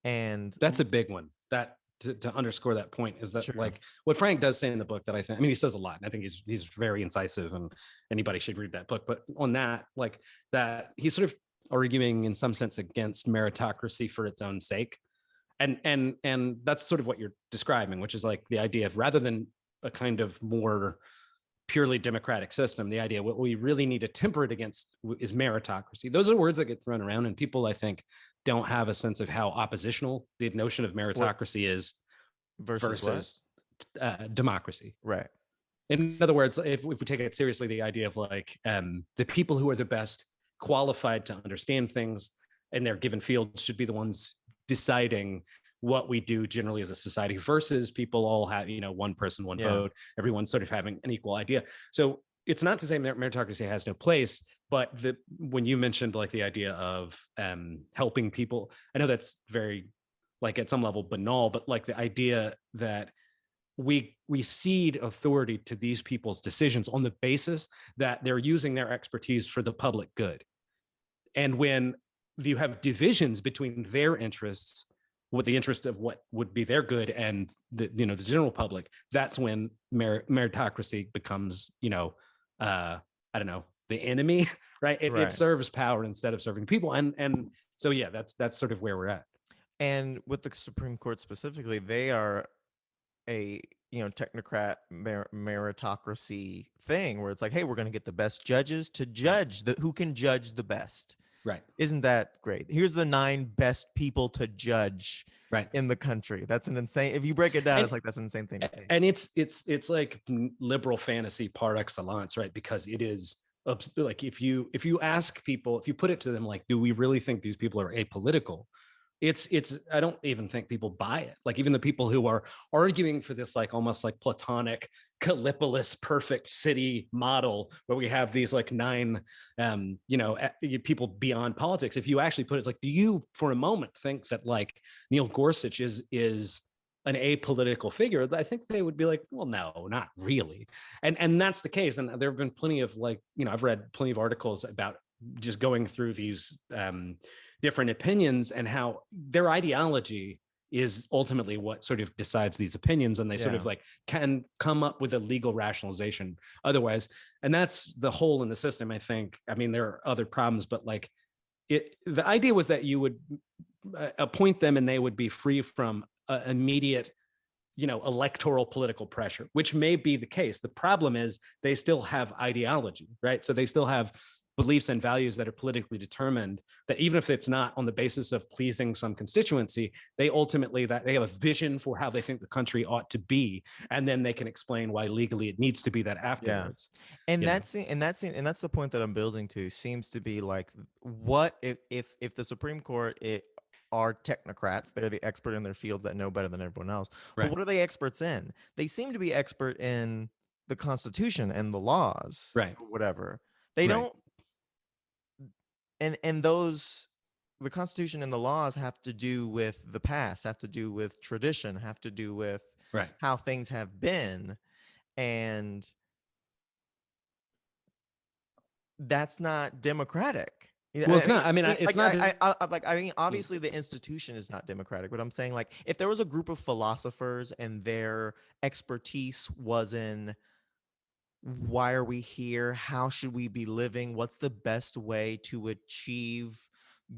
And that's a big one. That to underscore that point is that like what Frank does say in the book that I mean, he says a lot, and I think he's very incisive, and anybody should read that book. But on that, like, that he's sort of arguing in some sense against meritocracy for its own sake. And that's sort of what you're describing, which is like the idea of, rather than a kind of more purely democratic system, the idea what we really need to temper it against is meritocracy. Those are words that get thrown around, and people, I think, don't have a sense of how oppositional the notion of meritocracy is versus democracy. Right. In other words, if we take it seriously, the idea of like the people who are the best qualified to understand things in their given field should be the ones deciding what we do generally as a society, versus people all have, one person, one vote, everyone sort of having an equal idea. So it's not to say meritocracy has no place, but when you mentioned like the idea of helping people, I know that's very, like, at some level banal, but like the idea that we cede authority to these people's decisions on the basis that they're using their expertise for the public good. And when you have divisions between their interests with the interest of what would be their good and the general public. That's when meritocracy becomes, I don't know, the enemy, right? It serves power instead of serving people. And so, yeah, that's sort of where we're at. And with the Supreme Court specifically, they are a technocrat meritocracy thing where it's like, hey, we're going to get the best judges to judge who can judge the best. Right. Isn't that great? Here's the 9 best people to judge in the country. That's an insane, if you break it down, it's like, that's an insane thing to think. And it's like liberal fantasy par excellence, right? Because it is like, if you ask people, if you put it to them, like, do we really think these people are apolitical? It's I don't even think people buy it. Like, even the people who are arguing for this, like, almost like Platonic Callipolis perfect city model where we have these like 9 people beyond politics, if you actually put it, it's like, do you for a moment think that like Neil Gorsuch is an apolitical figure? I think they would be like, well, no, not really. And that's the case. And there have been plenty of, like, I've read plenty of articles about just going through these different opinions and how their ideology is ultimately what sort of decides these opinions, and they sort of like can come up with a legal rationalization otherwise. And that's the hole in the system, I think. I mean, there are other problems, but like the idea was that you would appoint them and they would be free from immediate electoral political pressure, which may be the case. The problem is they still have ideology, right? So they still have beliefs and values that are politically determined, that even if it's not on the basis of pleasing some constituency, they ultimately, that they have a vision for how they think the country ought to be, and then they can explain why legally it needs to be that afterwards. And that's the point that I'm building to, seems to be like, what if the Supreme Court are technocrats, they're the expert in their fields that know better than everyone else. But what are they experts in? They seem to be expert in the Constitution and the laws, or whatever. They don't. And those, the Constitution and the laws have to do with the past, have to do with tradition, have to do with how things have been. And that's not democratic. Well, it's not. I mean, it's not. I mean, obviously the institution is not democratic, but I'm saying, like, if there was a group of philosophers and their expertise was in, why are we here? How should we be living? What's the best way to achieve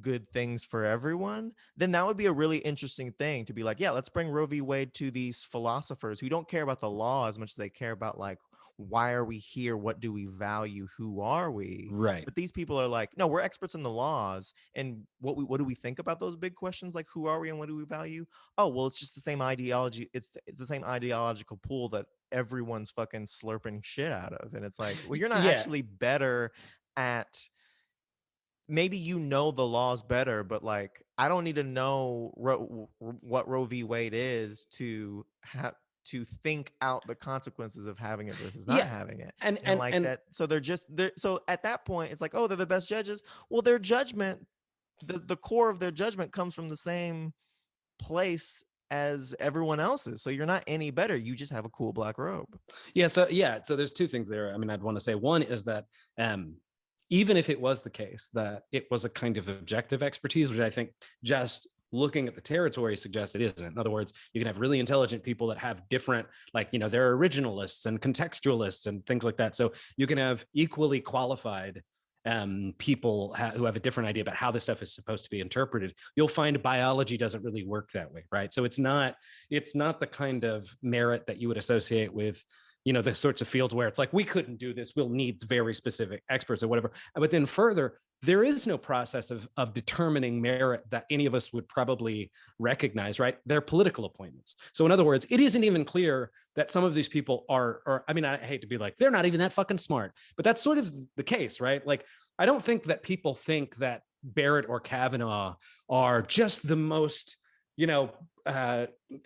good things for everyone? Then that would be a really interesting thing to be like, yeah, let's bring Roe v. Wade to these philosophers who don't care about the law as much as they care about, like, why are we here? What do we value? Who are we? Right. But these people are like, no, we're experts in the laws. And what do we think about those big questions? Like, who are we and what do we value? Oh, well, it's just the same ideology. It's the same ideological pool that everyone's fucking slurping shit out of. And it's like, well, you're not actually better at, maybe the laws better, but like, I don't need to know what Roe v. Wade is to think out the consequences of having it versus not having it. And that. So so at that point, it's like, oh, they're the best judges. Well, their judgment, the core of their judgment comes from the same place as everyone else's. So you're not any better. You just have a cool black robe. So there's 2 things there. I mean, I'd want to say, one is that even if it was the case that it was a kind of objective expertise, which I think just looking at the territory suggests it isn't. In other words, you can have really intelligent people that have different, like, there are originalists and contextualists and things like that. So you can have equally qualified people who have a different idea about how this stuff is supposed to be interpreted. You'll find biology doesn't really work that way, right? So it's not the kind of merit that you would associate with, the sorts of fields where it's like, we couldn't do this, we'll need very specific experts or whatever. But then further, there is no process of determining merit that any of us would probably recognize, right? They're political appointments. So in other words, it isn't even clear that some of these people are, I mean, I hate to be like, they're not even that fucking smart, but that's sort of the case, right? Like, I don't think that people think that Barrett or Kavanaugh are just the most,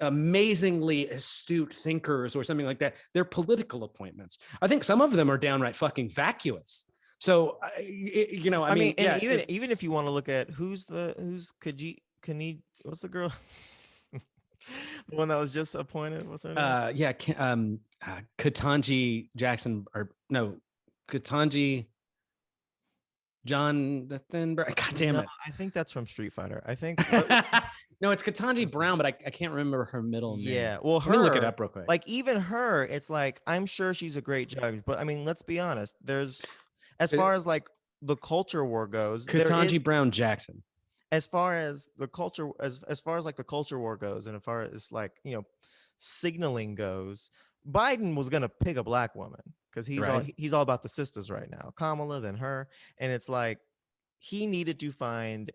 amazingly astute thinkers or something like that. They're political appointments. I think some of them are downright fucking vacuous. So, I mean, even if you want to look at who's Kaji, what's the girl? The one that was just appointed. What's her name? Ketanji Jackson, or no, Ketanji John the Thin Brown. God damn No, it. I think that's from Street Fighter. I think No, it's Ketanji Brown, but I can't remember her middle name. yeah. Well, Let me look it her, up real quick. like even her, it's like I'm sure she's a great judge, but I mean, let's be honest. There's as far as like the culture war goes, there Ketanji is Brown Jackson. as far as the culture as far as like the culture war goes, and as far as like signaling goes, Biden was gonna pick a black woman because he's all about the sisters right now, Kamala, then her, and it's like he needed to find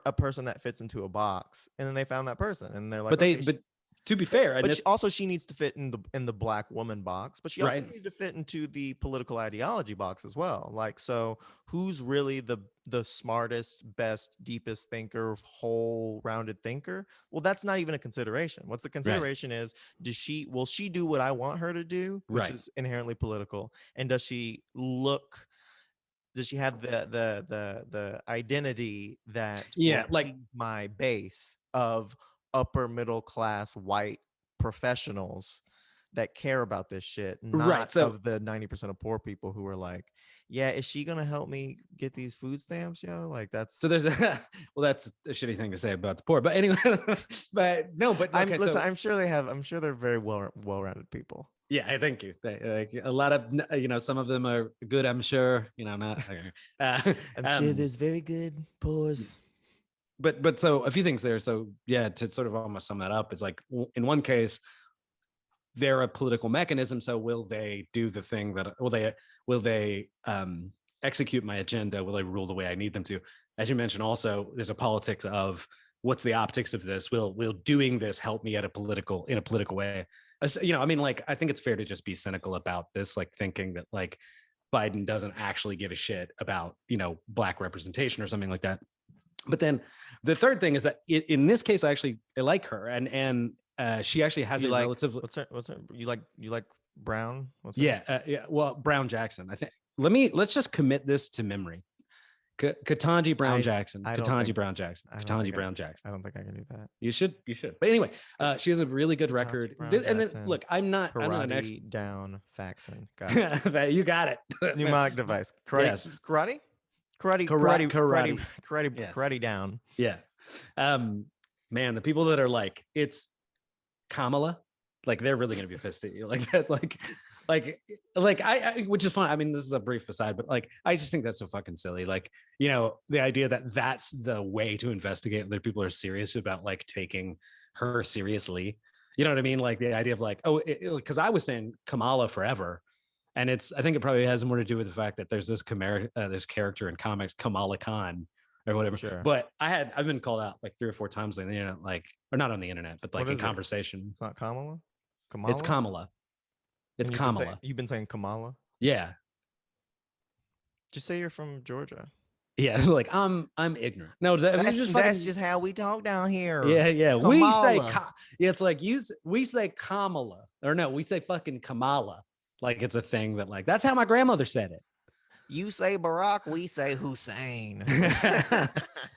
a person that fits into a box, and then they found that person, and they're like, but to be fair, but she needs to fit in the black woman box, but she also Right. needs to fit into the political ideology box as well. Like, so who's really the smartest, best, deepest thinker, whole rounded thinker? Well, that's not even a consideration. What's the consideration is, will she do what I want her to do, which Right. is inherently political, and does she have the identity that like my base of upper middle class white professionals that care about this shit, not of the 90% of poor people who are like, yeah, is she gonna help me get these food stamps, yo? Like that's so there's a well, that's a shitty thing to say about the poor, but anyway, but no, but okay, I'm sure they're very well-rounded people. Yeah, I thank you. Like a lot of, some of them are good. I'm sure, not. I'm sure there's very good poors. But so a few things there. So yeah, to sort of almost sum that up, it's like in one case, they're a political mechanism. So will they do the thing that will they execute my agenda? Will they rule the way I need them to? As you mentioned, also there's a politics of what's the optics of this? Will doing this help me in a political way? I think it's fair to just be cynical about this, like thinking that like Biden doesn't actually give a shit about, black representation or something like that. But then the third thing is that in this case, I like her, and she actually has a relatively. What's her? You like Brown? Well, Brown Jackson. I think. Let's just commit this to memory. Ketanji Brown Jackson. Ketanji Brown Jackson. Ketanji Brown Jackson. I don't think I can do that. You should. But anyway, she has a really good record. And then look, I'm not an expert. Down Faxon. You got it. Mnemonic device. Karate. Yes. Karate down. Yeah. Man, the people that are like, it's Kamala, like they're really gonna be pissed at you, like that, like I which is fine. I mean, this is a brief aside, but like I just think that's so fucking silly. Like, the idea that that's the way to investigate whether people are serious about like taking her seriously. You know what I mean? Like the idea of like, because I was saying Kamala forever. And I think it probably has more to do with the fact that there's this character in comics, Kamala Khan or whatever. Sure. But I've been called out like 3 or 4 times on the internet, like, or not on the internet, but like in conversation. It's not Kamala? It's Kamala. It's Kamala. You've been saying Kamala? Yeah. Just say you're from Georgia. Yeah, like I'm ignorant. No, that's just how we talk down here. Yeah. Kamala. It's like we say Kamala, or no, we say fucking Kamala. Like it's a thing that like, that's how my grandmother said it. You say Barack, we say Hussein.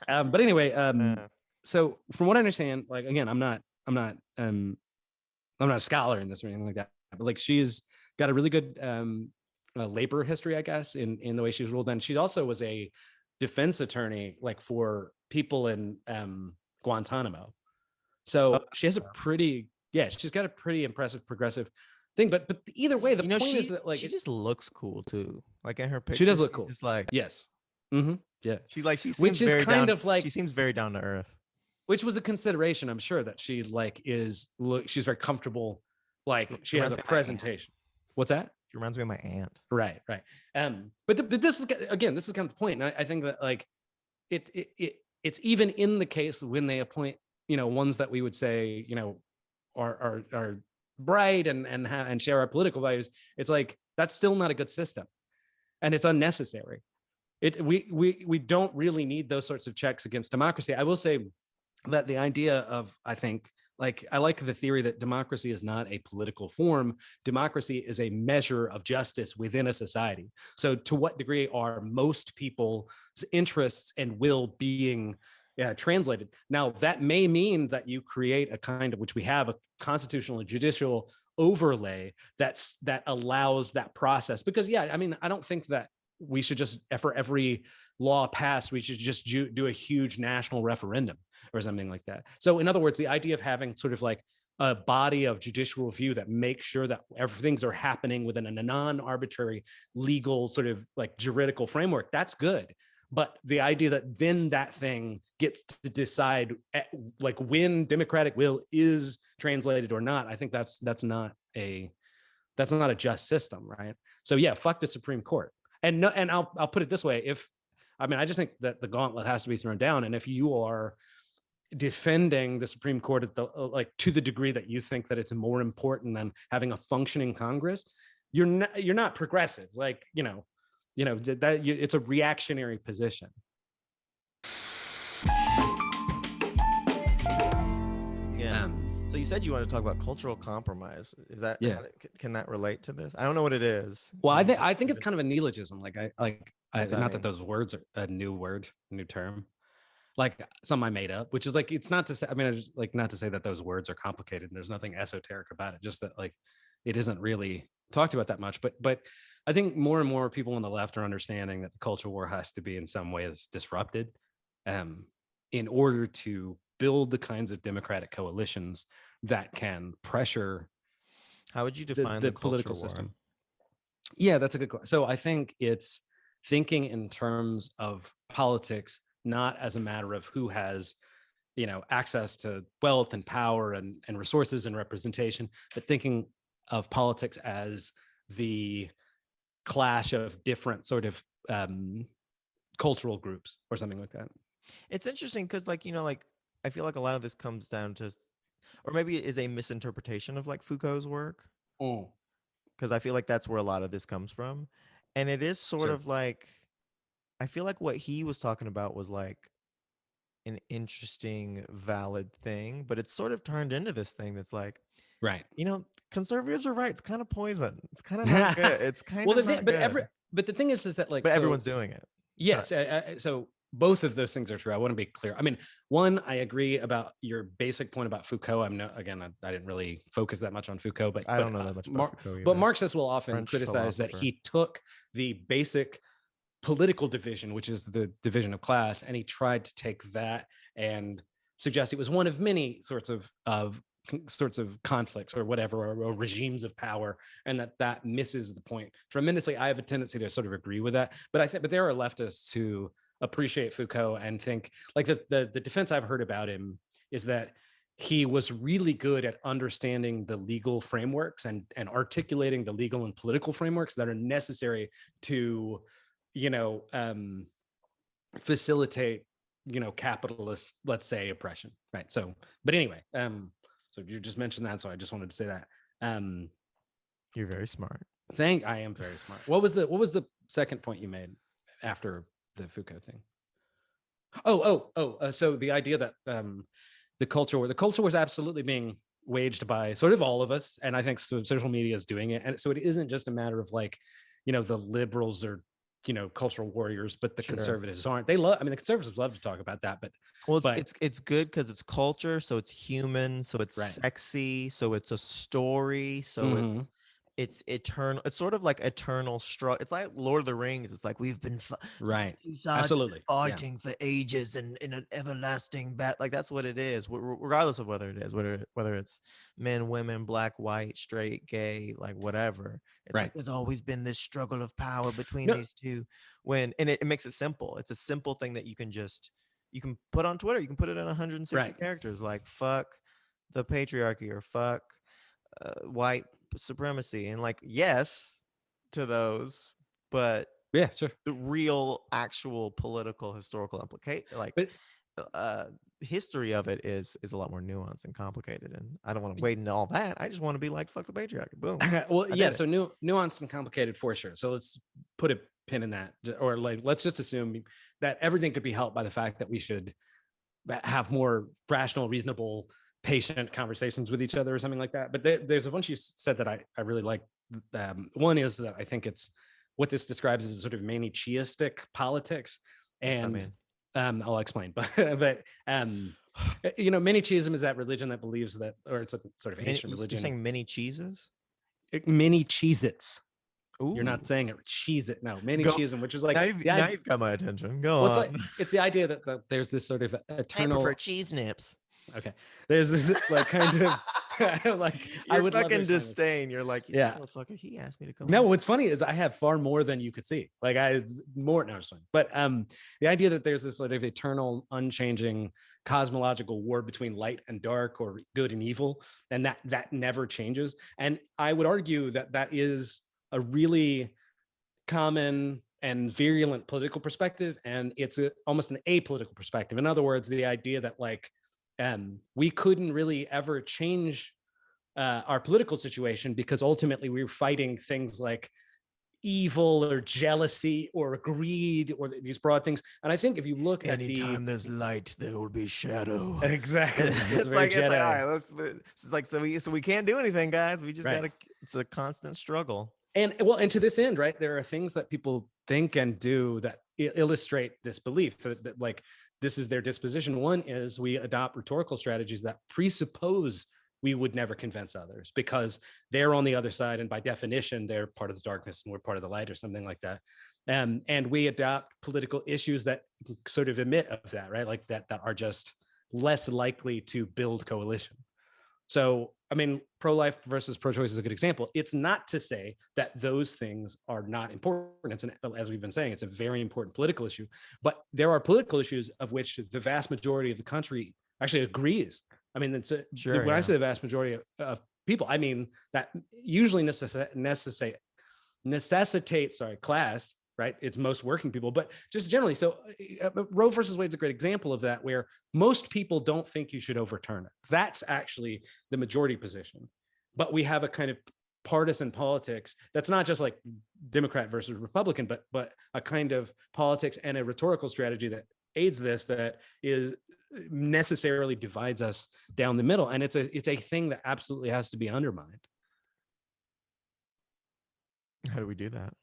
But anyway, so from what I understand, like, again, I'm not a scholar in this or anything like that, but like, she's got a really good labor history, I guess, in the way she's ruled. And she also was a defense attorney, like for people in Guantanamo. So she has she's got a pretty impressive progressive thing, but either way, the point is that like she just looks cool too. Like in her picture, she does look cool. Just like yes, mm-hmm. Yeah. Which is kind of like she seems very down to earth. Which was a consideration, I'm sure, that she like she's very comfortable. Like she has a presentation. What's that? She reminds me of my aunt. Right. But this is kind of the point. And I think that like it's even in the case when they appoint ones that we would say are bright and share our political values, it's like that's still not a good system, and it's unnecessary. We don't really need those sorts of checks against democracy. I will say that the idea of, I think, like, I like the theory that democracy is not a political form. Democracy is a measure of justice within a society. So to what degree are most people's interests and will being translated? Now, that may mean that you create a kind of, which we have, a constitutional and judicial overlay that allows that process. Because, I mean, I don't think that we should just, for every law passed, we should just do a huge national referendum or something like that. So in other words, the idea of having sort of like a body of judicial review that makes sure that things are happening within a non-arbitrary legal sort of like juridical framework, that's good. But the idea that then that thing gets to decide like when democratic will is translated or not, I think that's not a just system, right? So yeah, fuck the Supreme Court. And no, and I'll put it this way: I just think that the gauntlet has to be thrown down. And if you are defending the Supreme Court at the to the degree that you think that it's more important than having a functioning Congress, you're not progressive. Like, it's a reactionary position. Yeah. So you said you wanted to talk about cultural compromise. Is that, can that relate to this? I don't know what it is. Well, I think it's kind of a neologism. Not that those words are a new term. Like some I made up, which is like, it's not to say, not to say that those words are complicated and there's nothing esoteric about it, just that like, it isn't really talked about that much. But I think more and more people on the left are understanding that the culture war has to be in some ways disrupted in order to build the kinds of democratic coalitions that can pressure. How would you define the political war system? Yeah, that's a good question. So I think it's thinking in terms of politics, not as a matter of who has, access to wealth and power and resources and representation, but thinking of politics as the clash of different sort of cultural groups or something like that. It's interesting because I feel like a lot of this comes down to, or maybe it is a misinterpretation of like Foucault's work. Because I feel like that's where a lot of this comes from. And it is sort of like, I feel like what he was talking about was like an interesting, valid thing, but it's sort of turned into this thing that's like, right. Conservatives are right. It's kind of poison. It's kind of not good. It's kind of not good. But the thing is that like, but everyone's doing it. Yes. So both of those things are true. I want to be clear. I mean, one, I agree about your basic point about Foucault. I didn't really focus that much on Foucault, but I don't know that much about Foucault either. But Marxists will often criticize that he took the basic political division, which is the division of class, and he tried to take that and suggest it was one of many sorts of conflicts or whatever, or regimes of power, and that misses the point tremendously. I have a tendency to sort of agree with that, but there are leftists who appreciate Foucault and think like the defense I've heard about him is that he was really good at understanding the legal frameworks and articulating the legal and political frameworks that are necessary to facilitate capitalist, let's say, oppression, right? So but anyway, so you just mentioned that, so I just wanted to say that you're very smart. I am very smart. What was the second point you made after the Foucault thing? So the idea that the culture was absolutely being waged by sort of all of us, and I think social media is doing it, and so it isn't just a matter of like the liberals are cultural warriors, but the conservatives aren't. The conservatives love to talk about that, but it's good because it's culture, so it's human, so it's sexy, so it's a story, so it's eternal. It's sort of like eternal struggle. It's like Lord of the Rings. It's like we've been absolutely fighting for ages and in an everlasting battle. Like that's what it is, regardless of whether it is whether it's men, women, black, white, straight, gay, like whatever. It's like there's always been this struggle of power between these two. It makes it simple. It's a simple thing that you can put on Twitter. You can put it in 160 characters, like fuck the patriarchy or fuck white supremacy, and like yes to those, but the real actual political historical implication, history of it is a lot more nuanced and complicated, and I don't want to wade into all that. I just want to be like fuck the patriarchy, boom. So nuanced and complicated for sure. So let's put a pin in that, or like let's just assume that everything could be helped by the fact that we should have more rational, reasonable, patient conversations with each other or something like that. But there's a bunch you said that I really like. One is that I think it's what this describes as sort of Manichaeistic politics, and I'll explain. But Manichaeism is that religion that believes that, or it's a sort of ancient religion. You're saying many cheeses? Many Cheez-Its. You're not Ooh. saying it. Cheese it. No, many Go. cheese, which is like Now you've got my attention. Go well, on. it's the idea that there's this sort of I prefer eternal. cheese nips. Okay, there's this like kind of like I You're would love to fucking explain this. disdain. You're like, this Yeah. motherfucker, he asked me to come No, on. what's funny is I have far more than you could see. Like I more. No, it's fine. But the idea that there's this sort of eternal, unchanging cosmological war between light and dark, or good and evil, and that never changes. And I would argue that that is a really common and virulent political perspective, and it's almost an apolitical perspective. In other words, the idea that like we couldn't really ever change our political situation because ultimately we were fighting things like evil or jealousy or greed or these broad things. And I think if you look at anytime there's light, there will be shadow. Exactly, it's like all right. It's like so we can't do anything, guys. We just gotta. It's a constant struggle. And well, and to this end, right, there are things that people think and do that illustrate this belief that like this is their disposition. One is we adopt rhetorical strategies that presuppose we would never convince others because they're on the other side, and by definition, they're part of the darkness and we're part of the light, or something like that. And we adopt political issues that sort of emit of that, right? Like that are just less likely to build coalition. So, I mean, pro-life versus pro-choice is a good example. It's not to say that those things are not important. As we've been saying, it's a very important political issue. But there are political issues of which the vast majority of the country actually agrees. I mean, when I say the vast majority of people, I mean that usually necessitates class, right? It's most working people, but just generally. So Roe versus Wade's a great example of that, where most people don't think you should overturn it. That's actually the majority position. But we have a kind of partisan politics that's not just like Democrat versus Republican, but a kind of politics and a rhetorical strategy that aids this, that is necessarily divides us down the middle. And it's a thing that absolutely has to be undermined. How do we do that?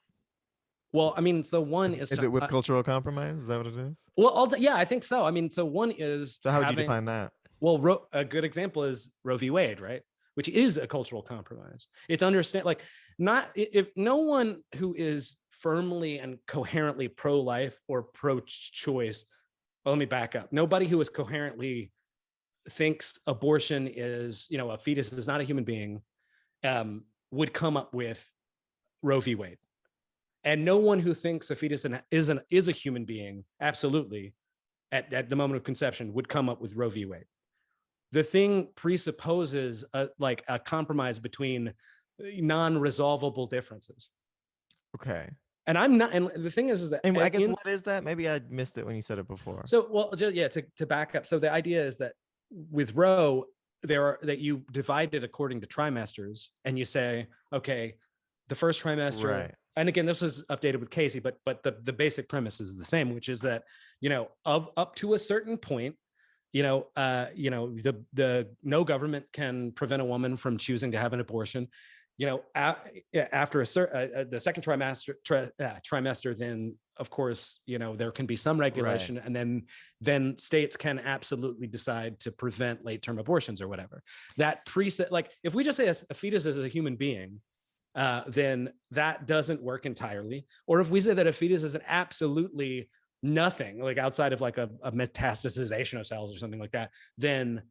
Well, I mean, so one is it with cultural compromise? Is that what it is? Well, yeah, I think so. I mean, so one is. So how would you define that? Well, a good example is Roe v. Wade, right? Which is a cultural compromise. It's like not if no one who is firmly and coherently pro-life or pro-choice. Well, let me back up. Nobody who is coherently thinks abortion is, a fetus is not a human being, would come up with Roe v. Wade. And no one who thinks a fetus is a human being, absolutely, at the moment of conception, would come up with Roe v. Wade. The thing presupposes a compromise between non-resolvable differences. Okay. And I'm not. And the thing is that. And I guess what is that? Maybe I missed it when you said it before. So, well, yeah. To back up. So the idea is that with Roe, that you divide it according to trimesters, and you say, okay, the first trimester. Right. And again, this was updated with Casey, but the basic premise is the same, which is that of up to a certain point, the no government can prevent a woman from choosing to have an abortion. After the second trimester, then of course, there can be some regulation, right. And then states can absolutely decide to prevent late-term abortions or whatever. That preset, like if we just say a fetus is a human being, then that doesn't work entirely. Or if we say that a fetus is an absolutely nothing, like outside of like a metastasization of cells or something like that, then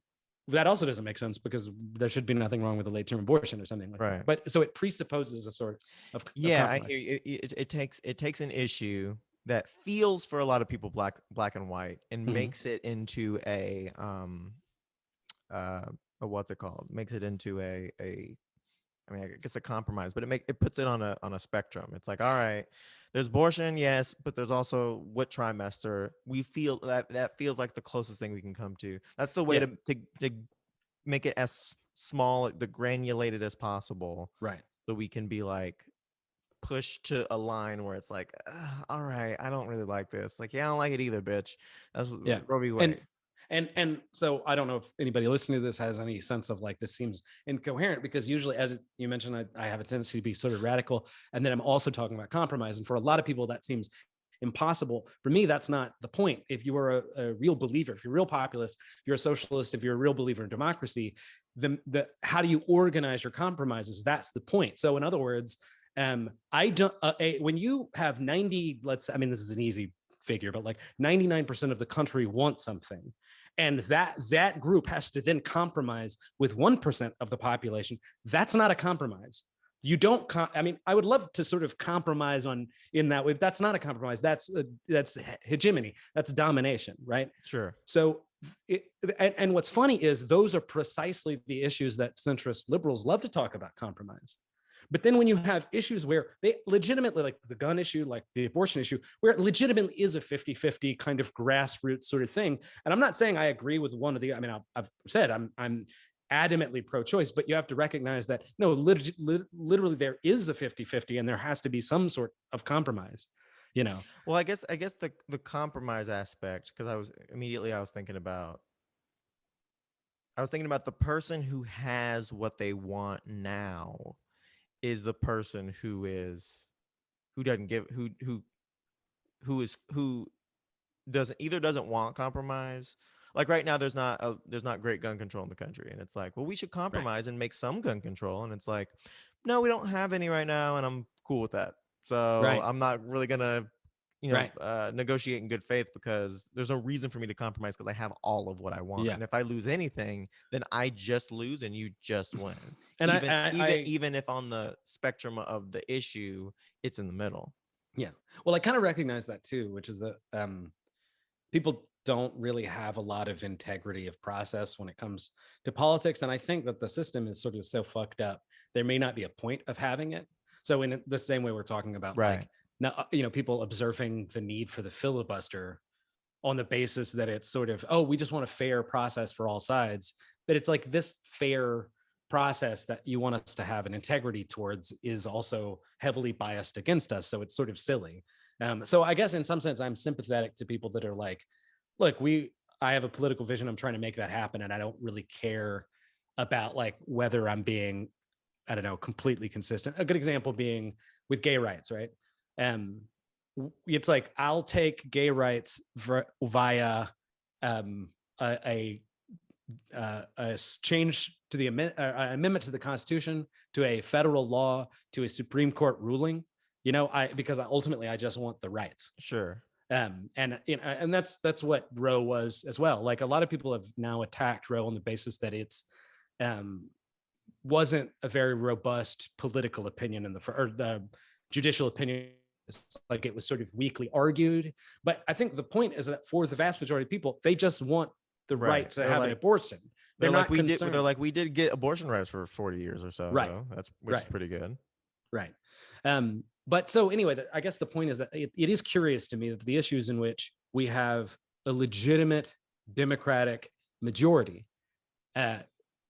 that also doesn't make sense because there should be nothing wrong with a late-term abortion or something like that. But so it presupposes a sort of I hear you. It takes an issue that feels for a lot of people black and white and makes it into a what's it called? Makes it into a I mean, I guess a compromise, but it puts it on a spectrum. It's like, all right, there's abortion, yes, but there's also what trimester. We feel that feels like the closest thing we can come to. That's the way to make it as small, the granulated as possible, right? So we can be like pushed to a line where it's like, all right, I don't really like this. Like, yeah, I don't like it either, bitch. That's Roe v. Wade. And so I don't know if anybody listening to this has any sense of like this seems incoherent, because usually, as you mentioned, I have a tendency to be sort of radical, and then I'm also talking about compromise. And for a lot of people, that seems impossible. For me, that's not the point. If you are a real believer, if you're a real populist, if you're a socialist, if you're a real believer in democracy, the how do you organize your compromises? That's the point. So in other words, I don't, when you have 90, I mean, this is an easy figure, but like 99% of the country wants something. And that group has to then compromise with 1% of the population. That's not a compromise. You don't, I mean, I would love to sort of compromise in that way. That's not a compromise. That's hegemony. That's domination, right? Sure. So, and what's funny is those are precisely the issues that centrist liberals love to talk about compromise. But then when you have issues where they legitimately, like the gun issue, like the abortion issue, where it legitimately is a 50-50 kind of grassroots sort of thing. And I'm not saying I agree with one of the, I mean, I've said I'm adamantly pro-choice, but you have to recognize that no, literally there is a 50-50 and there has to be some sort of compromise, you know? Well, I guess the compromise aspect, because I was thinking about the person who has what they want now is the person who doesn't want compromise. Like right now, there's not great gun control in the country, and it's like, well, we should compromise and make some gun control, and it's like, no, we don't have any right now, and I'm cool with that. So I'm not really gonna negotiate in good faith, because there's no reason for me to compromise, because I have all of what I want. And if I lose anything, then I just lose and you just win. And even if on the spectrum of the issue, it's in the middle. Yeah. Well, I kind of recognize that too, which is that people don't really have a lot of integrity of process when it comes to politics. And I think that the system is sort of so fucked up, there may not be a point of having it. So in the same way we're talking about, like, now, people observing the need for the filibuster on the basis that it's sort of, we just want a fair process for all sides. But it's like this fair process that you want us to have an integrity towards is also heavily biased against us. So it's sort of silly. So I guess in some sense, I'm sympathetic to people that are like, look, I have a political vision. I'm trying to make that happen. And I don't really care about like whether I'm being, I don't know, completely consistent. A good example being with gay rights, right? It's like, I'll take gay rights via a change to the amendment to the Constitution, to a federal law, to a Supreme Court ruling, because ultimately I just want the rights. Sure. And that's what Roe was as well. Like, a lot of people have now attacked Roe on the basis that it's wasn't a very robust political opinion or the judicial opinion. Like, it was sort of weakly argued. But I think the point is that for the vast majority of people, they just want the right to have an abortion. They're not concerned. They're like, we did get abortion rights for 40 years or so. Right. Which is pretty good. Right. But so anyway, I guess the point is that it is curious to me that the issues in which we have a legitimate Democratic majority,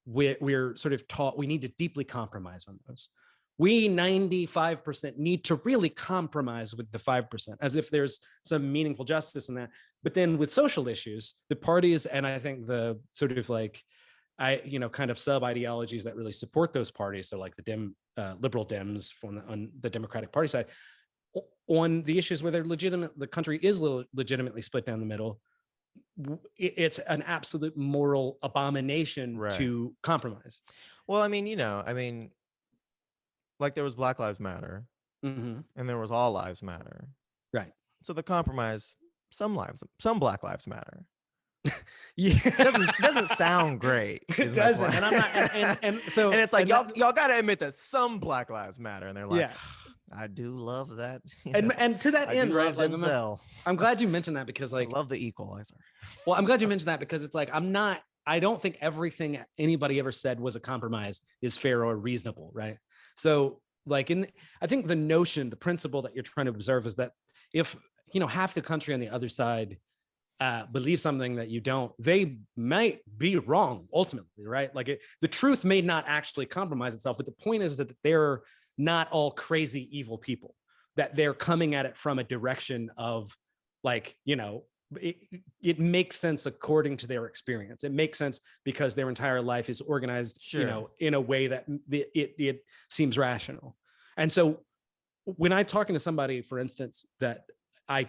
we're sort of taught we need to deeply compromise on those. We 95% need to really compromise with the 5%, as if there's some meaningful justice in that. But then with social issues, the parties, and I think the sort of like, kind of sub ideologies that really support those parties, so like the liberal Dems on the Democratic Party side, on the issues where the country is legitimately split down the middle, it's an absolute moral abomination to compromise. Well, like, there was Black Lives Matter, and there was All Lives Matter. Right. So the compromise, some Black Lives Matter. Yeah, doesn't sound great. It doesn't, and I'm not. And so, and it's like, y'all got to admit that some Black Lives Matter, and they're like, I do love that. And to that end, right? Like, I'm glad you mentioned that, because like, I love the Equalizer. Well, I'm glad you mentioned that, because it's like, I don't think everything anybody ever said was a compromise is fair or reasonable, right? So like, I think the principle that you're trying to observe is that if, half the country on the other side believe something that you don't, they might be wrong ultimately, right? Like, the truth may not actually compromise itself, but the point is that they're not all crazy, evil people, that they're coming at it from a direction of like, it makes sense according to their experience. It makes sense because their entire life is organized, in a way that it seems rational. And so when I'm talking to somebody, for instance, a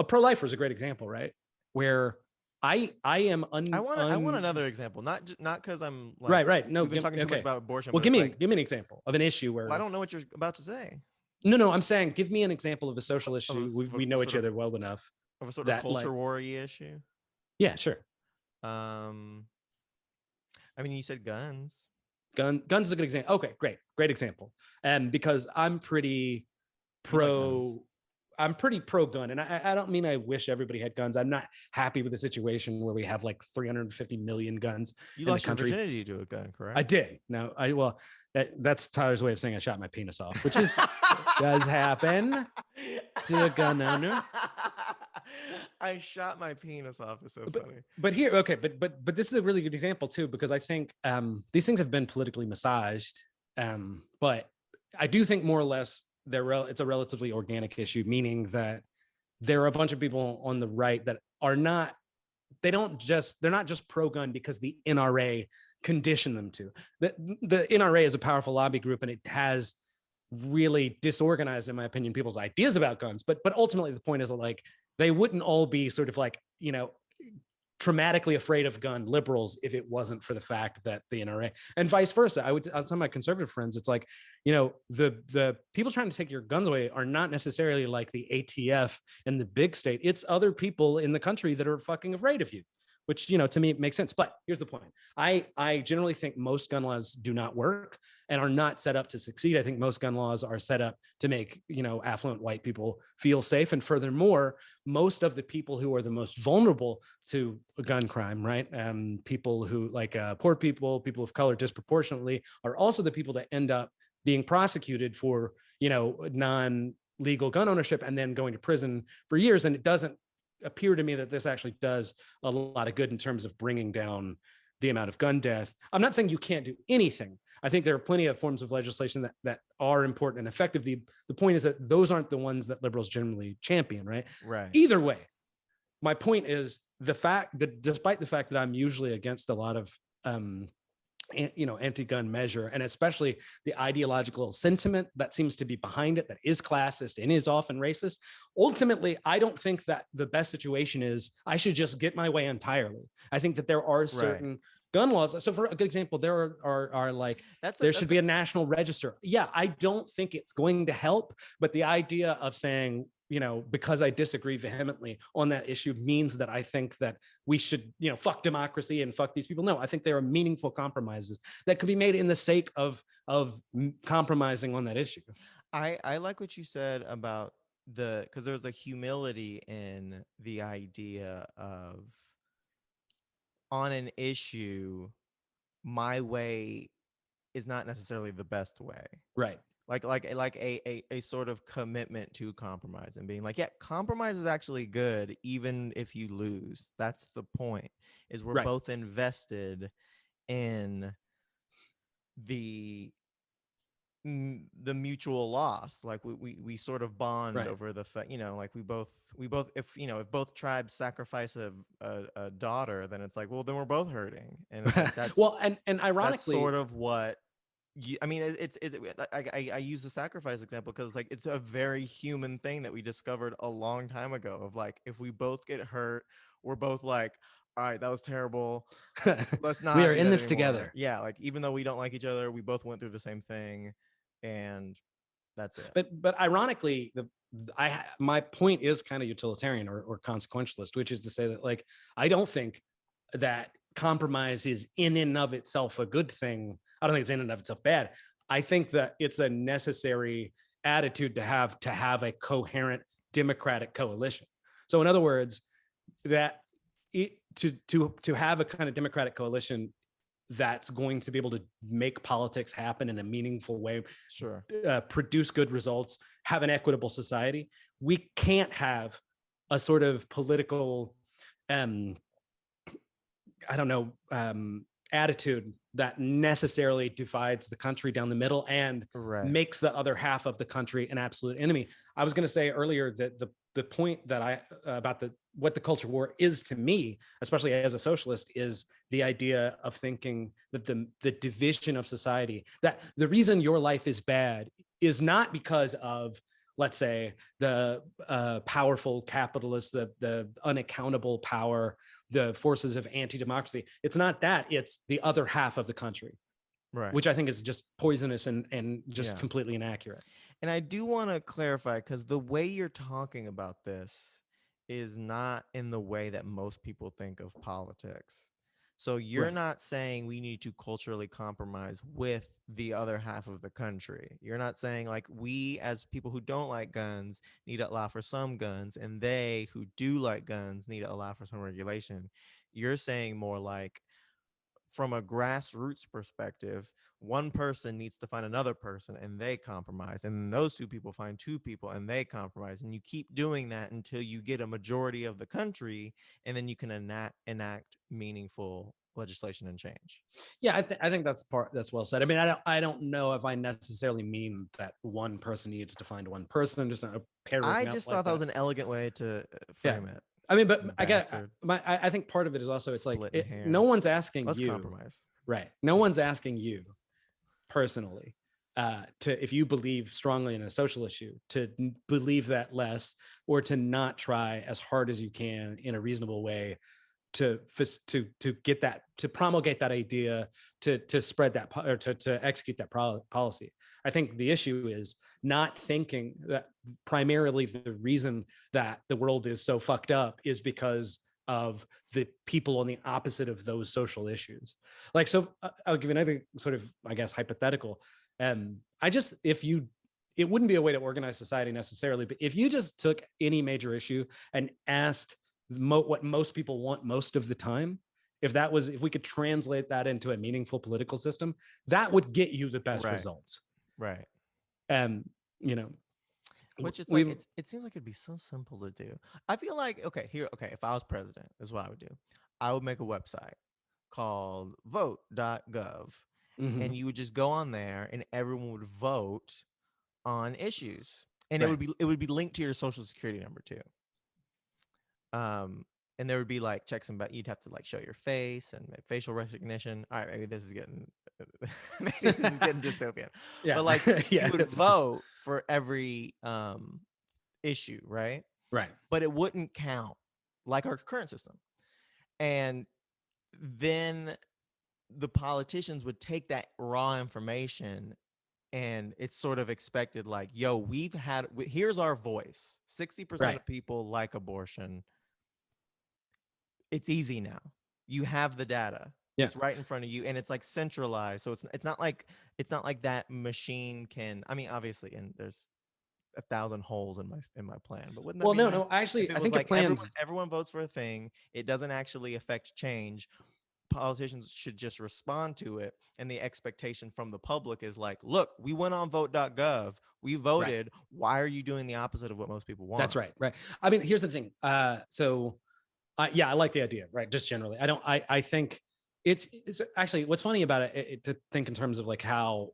pro-lifer is a great example, right? Where I want another example, not because I'm like, right. No, we've been talking too much about abortion. Well, give me an example of an issue where I don't know what you're about to say. No, I'm saying give me an example of a social Of issue. a, We know each other well enough. of a sort of that, culture like, war issue. Yeah, sure. I mean, you said guns. Guns is a good example. Okay, great example. And because I'm pretty You like guns. I'm pretty pro gun, and I don't mean I wish everybody had guns. I'm not happy with the situation where we have like 350 million guns You in the lost your country. virginity to a gun, correct? I did. Now, that's Tyler's way of saying I shot my penis off, which is does happen to a gun owner. I shot my penis off. It's so funny. But here, okay, but this is a really good example too, because I think these things have been politically massaged, but I do think more or less it's a relatively organic issue, meaning that there are a bunch of people on the right that are not. They're not just pro-gun because the NRA conditioned them to. The NRA is a powerful lobby group, and it has really disorganized, in my opinion, people's ideas about guns. But ultimately, the point is that, like, they wouldn't all be sort of like, traumatically afraid of gun liberals if it wasn't for the fact that the NRA, and vice versa. I'll tell my conservative friends, it's like, the people trying to take your guns away are not necessarily like the ATF and the big state. It's other people in the country that are fucking afraid of you, which, to me, makes sense. But here's the point. I generally think most gun laws do not work and are not set up to succeed. I think most gun laws are set up to make, affluent white people feel safe. And furthermore, most of the people who are the most vulnerable to gun crime, right? People who, like, poor people of color disproportionately, are also the people that end up being prosecuted for, non-legal gun ownership and then going to prison for years. And it doesn't appear to me that this actually does a lot of good in terms of bringing down the amount of gun death. I'm not saying you can't do anything. I think there are plenty of forms of legislation that are important and effective. The point is that those aren't the ones that liberals generally champion, right? Right. Either way, my point is the fact that despite the fact that I'm usually against a lot of anti-gun measure, and especially the ideological sentiment that seems to be behind it, that is classist and is often racist. Ultimately, I don't think that the best situation is I should just get my way entirely. I think that there are certain gun laws. So for a good example, there are like, there should be a national register. Yeah, I don't think it's going to help, but the idea of saying, because I disagree vehemently on that issue means that I think that we should, fuck democracy and fuck these people. No, I think there are meaningful compromises that could be made in the sake of compromising on that issue. I like what you said about because there's a humility in the idea of, on an issue, my way is not necessarily the best way. Right. Like a sort of commitment to compromise and being like, yeah, compromise is actually good, even if you lose. That's the point, is we're both invested in the mutual loss. Like we sort of bond over the fact, like we both if both tribes sacrifice a daughter, then it's like, well, then we're both hurting. And it's like, that's well, and ironically, that's sort of what I mean, I use the sacrifice example because, like, it's a very human thing that we discovered a long time ago of, like, if we both get hurt, we're both like, all right, that was terrible. Let's not. We are in this anymore. Together. Yeah, like, even though we don't like each other, we both went through the same thing, and that's it. But ironically, my point is kind of utilitarian or consequentialist, which is to say that, like, I don't think that compromise is in and of itself a good thing. I don't think it's in and of itself bad. I think that it's a necessary attitude to have a coherent democratic coalition. So in other words, that to have a kind of democratic coalition that's going to be able to make politics happen in a meaningful way, sure, produce good results, have an equitable society, we can't have a sort of political attitude that necessarily divides the country down the middle and makes the other half of the country an absolute enemy. I was going to say earlier that the point that about what the culture war is to me, especially as a socialist, is the idea of thinking that the division of society, that the reason your life is bad is not because of, let's say, the powerful capitalists, the unaccountable power, the forces of anti-democracy. It's not that, it's the other half of the country, which I think is just poisonous and just completely inaccurate. And I do want to clarify, because the way you're talking about this is not in the way that most people think of politics. So you're Right. not saying we need to culturally compromise with the other half of the country. You're not saying like we as people who don't like guns need to allow for some guns and they who do like guns need to allow for some regulation. You're saying more like from a grassroots perspective, one person needs to find another person and they compromise. And then those two people find two people and they compromise. And you keep doing that until you get a majority of the country, and then you can enact meaningful legislation and change. Yeah, I think that's well said. I mean, I don't know if I necessarily mean that one person needs to find one person. Just a I parroting up just like thought that was that. an elegant way to Yeah. frame it. I mean, but Bastard. I think part of it is also it's like Splitting no hairs. one's asking Let's you, compromise. right? No one's asking you personally to if you believe strongly in a social issue to believe that less or to not try as hard as you can in a reasonable way to get that, to promulgate that idea, to spread that or to execute that policy. I think the issue is not thinking that primarily the reason that the world is so fucked up is because of the people on the opposite of those social issues. Like, so I'll give you another sort of, I guess, hypothetical. I just, if you, it wouldn't be a way to organize society necessarily, but if you just took any major issue and asked what most people want most of the time, if we could translate that into a meaningful political system, that would get you the best results. Right. And you know, which it's like it seems like it'd be so simple to do. I feel like okay, if I was president, this is what I would do. I would make a website called vote.gov, and you would just go on there and everyone would vote on issues. And right. it would be linked to your social security number too. And there would be like checks and you'd have to like show your face and make facial recognition. All right, maybe this is getting dystopian. Yeah. But like you would vote for every issue, right? Right. But it wouldn't count like our current system. And then the politicians would take that raw information, and it's sort of expected like, yo, here's our voice. 60% of people like abortion. It's easy now. You have the data. Yeah. It's right in front of you, and it's like centralized. So it's not like that machine can. I mean, obviously, and there's 1,000 holes in my plan. But wouldn't that be nice? No. Actually, I think like everyone votes for a thing. It doesn't actually affect change. Politicians should just respond to it, and the expectation from the public is like, look, we went on vote.gov, we voted. Right. Why are you doing the opposite of what most people want? That's right. I mean, here's the thing. Yeah, I like the idea, right? Just generally, I think it's actually what's funny about it to think in terms of like how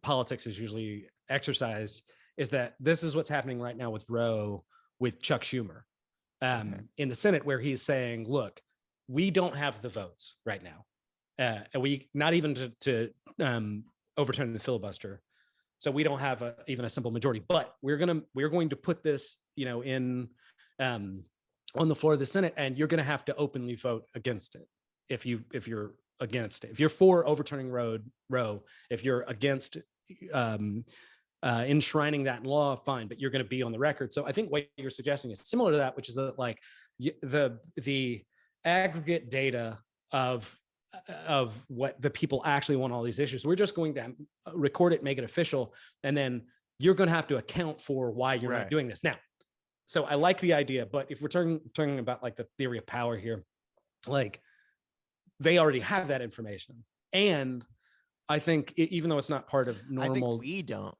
politics is usually exercised is that this is what's happening right now with Roe, with Chuck Schumer in the Senate, where he's saying, look, we don't have the votes right now. And we not even to overturn the filibuster. So we don't have even a simple majority, but we're going to put this, in on the floor of the Senate, and you're going to have to openly vote against it. If you're against it, if you're for overturning Roe, if you're against enshrining that in law, fine, but you're going to be on the record. So I think what you're suggesting is similar to that, which is that like the aggregate data of what the people actually want on all these issues. We're just going to record it, make it official, and then you're going to have to account for why you're not doing this now. So I like the idea, but if we're talking about like the theory of power here, like they already have that information. And I think even though it's not part of normal, I think we don't.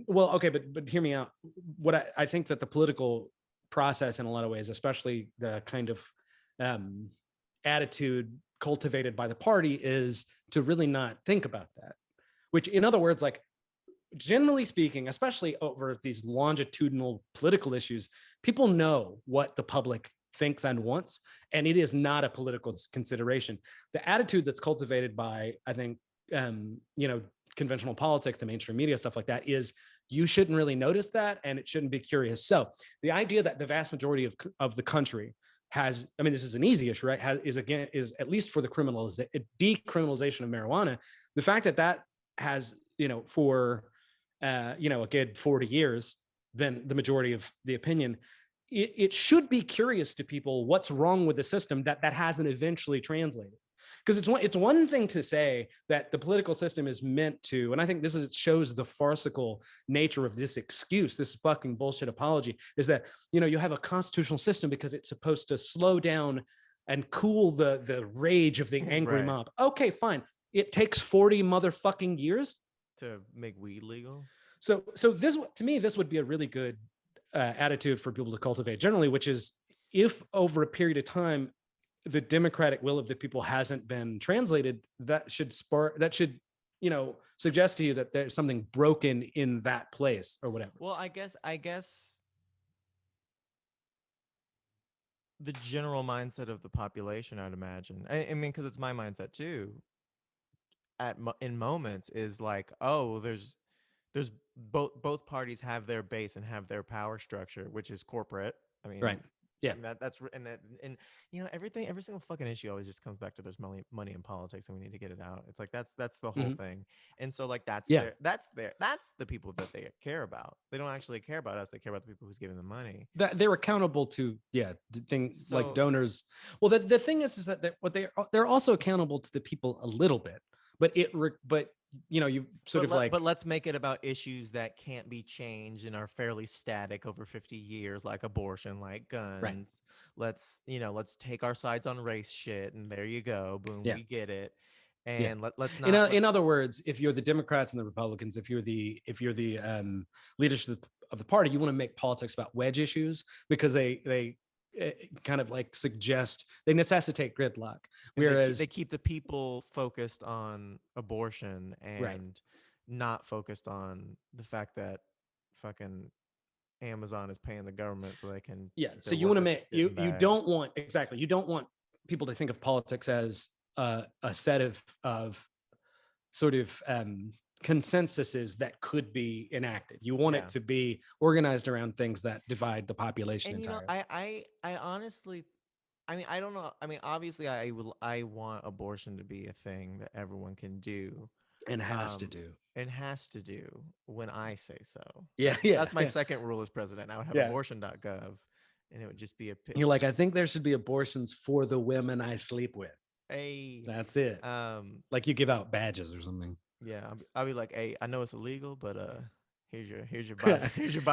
Well, okay, but hear me out. What I think that the political process in a lot of ways, especially the kind of attitude cultivated by the party, is to really not think about that. Which, in other words, like generally speaking, especially over these longitudinal political issues, people know what the public thinks and wants, and it is not a political consideration. The attitude that's cultivated by, I think, conventional politics, the mainstream media, stuff like that, is you shouldn't really notice that, and it shouldn't be curious. So the idea that the vast majority of the country has, I mean, this is an easy issue, right? Is at least for the decriminalization of marijuana, the fact that has, for a good 40 years than the majority of the opinion, it should be curious to people what's wrong with the system that hasn't eventually translated. Because it's one thing to say that the political system is meant to, and I think shows the farcical nature of this excuse, this fucking bullshit apology, is that, you have a constitutional system because it's supposed to slow down and cool the rage of the angry mob. Okay, fine. It takes 40 motherfucking years to make weed legal. So this, to me, this would be a really good attitude for people to cultivate generally, which is, if over a period of time the democratic will of the people hasn't been translated, that should suggest to you that there's something broken in that place or whatever. Well, I guess the general mindset of the population, I'd imagine, I mean, because it's my mindset too, in moments, is like, oh, there's both parties have their base and have their power structure, which is corporate. I mean, right. Yeah, that's and every single fucking issue always just comes back to there's money in politics, and we need to get it out. It's like that's the whole thing. And so like that's the people that they care about. They don't actually care about us. They care about the people who's giving them money. That they're accountable to things like donors. Well, the thing is that they're also accountable to the people a little bit, but but let's make it about issues that can't be changed and are fairly static over 50 years, like abortion, like guns. Right. Let's take our sides on race shit, and there you go, boom, we get it. And let's not. In other words, if you're the Democrats and the Republicans, if you're the leadership of the party, you want to make politics about wedge issues, because they kind of like they necessitate gridlock. Whereas they keep the people focused on abortion and not focused on the fact that fucking Amazon is paying the government so they can. Yeah. So you want to make you don't want people to think of politics as a set of sort of consensuses that could be enacted. You want it to be organized around things that divide the population entirely. I honestly, I mean, I don't know. I mean, obviously I want abortion to be a thing that everyone can do and has to do when I say so. That's my second rule as president. I would have abortion.gov, and it would just be you're like, I think there should be abortions for the women I sleep with. Hey, that's it. Like you give out badges or something. Yeah, I'll be like, hey, I know it's illegal, but here's your buy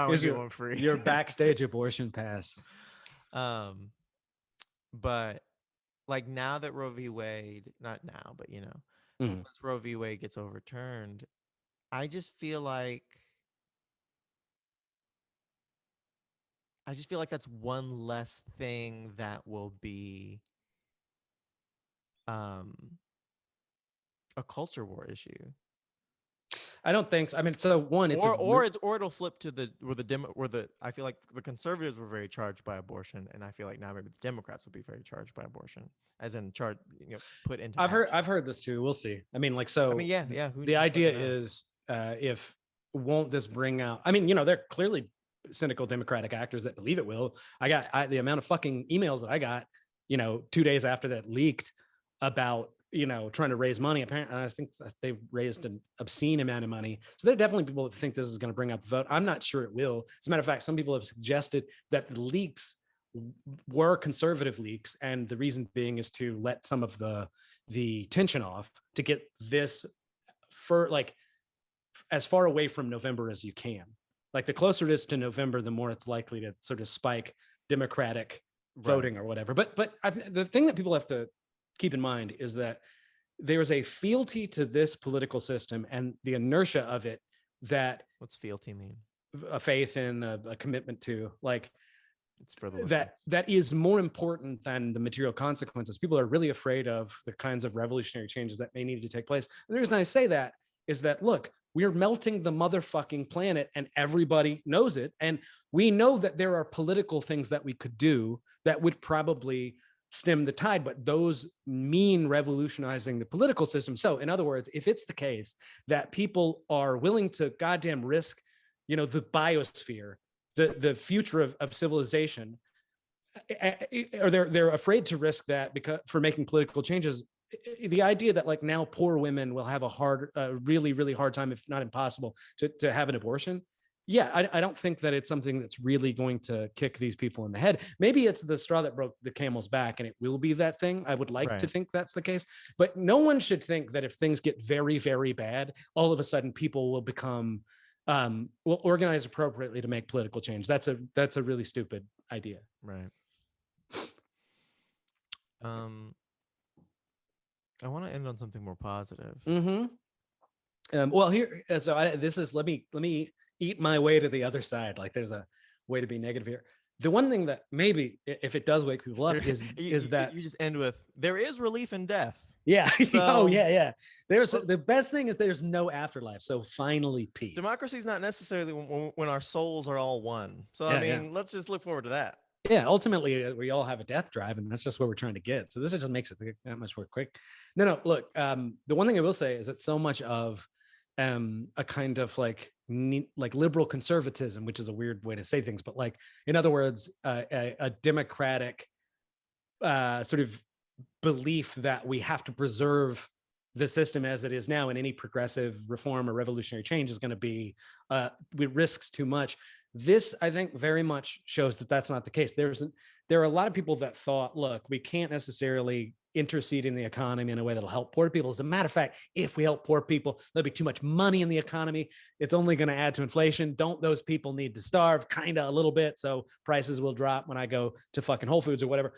one get one free. Your backstage abortion pass. But like, now that Roe v. Wade, not now, but once Roe v. Wade gets overturned, I just feel like that's one less thing that will be a culture war issue. I don't think so. I mean, so one, it's or it'll flip to I feel like the conservatives were very charged by abortion, and I feel like now maybe the Democrats will be very charged by abortion, as in put into. I've heard this too. We'll see. I mean, like, so. I mean, yeah. The idea is, if won't this bring out? I mean, there are clearly cynical Democratic actors that believe it will. The amount of fucking emails that I got, 2 days after that leaked about trying to raise money. Apparently, I think they raised an obscene amount of money. So there are definitely people that think this is going to bring up the vote. I'm not sure it will. As a matter of fact, some people have suggested that the leaks were conservative leaks, and the reason being is to let some of the tension off, to get this as far away from November as you can. Like, the closer it is to November, the more it's likely to sort of spike Democratic voting or whatever. But the thing that people have to keep in mind is that there is a fealty to this political system and the inertia of it that. What's fealty mean? A faith in, a commitment to, like, it's for the that is more important than the material consequences. People are really afraid of the kinds of revolutionary changes that may need to take place. And the reason I say that is that, look, we're melting the motherfucking planet, and everybody knows it. And we know that there are political things that we could do that would probably stem the tide, but those mean revolutionizing the political system. So in other words, if it's the case that people are willing to goddamn risk, the biosphere, the future of civilization, or they're afraid to risk that for making political changes, the idea that like now poor women will have a really, really hard time, if not impossible, to have an abortion. Yeah, I don't think that it's something that's really going to kick these people in the head. Maybe it's the straw that broke the camel's back, and it will be that thing. I would like to think that's the case, but no one should think that if things get very, very bad, all of a sudden people will become will organize appropriately to make political change. That's a really stupid idea. Right. I want to end on something more positive. Well, here, so let me eat my way to the other side. Like there's a way to be negative here. The one thing that maybe, if it does wake people up, is that you just end with, there is relief in death. Yeah. So, oh yeah. There's the best thing is there's no afterlife. So finally, peace. Democracy is not necessarily when our souls are all one. So I mean, let's just look forward to that. Yeah, ultimately, we all have a death drive, and that's just where we're trying to get. So this just makes it that much more quick. No, look, the one thing I will say is that so much of a kind of like liberal conservatism, which is a weird way to say things, but like, in other words, a democratic sort of belief that we have to preserve the system as it is now, and any progressive reform or revolutionary change is going to be it risks too much. This, I think, very much shows that that's not the case. There are a lot of people that thought, look, we can't necessarily intercede in the economy in a way that'll help poor people. As a matter of fact, if we help poor people, there'll be too much money in the economy. It's only going to add to inflation. Don't those people need to starve? Kind of a little bit. So prices will drop when I go to fucking Whole Foods or whatever.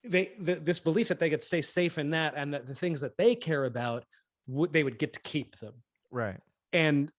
This belief that they could stay safe in that, and that the things that they care about, they would get to keep them. Right. And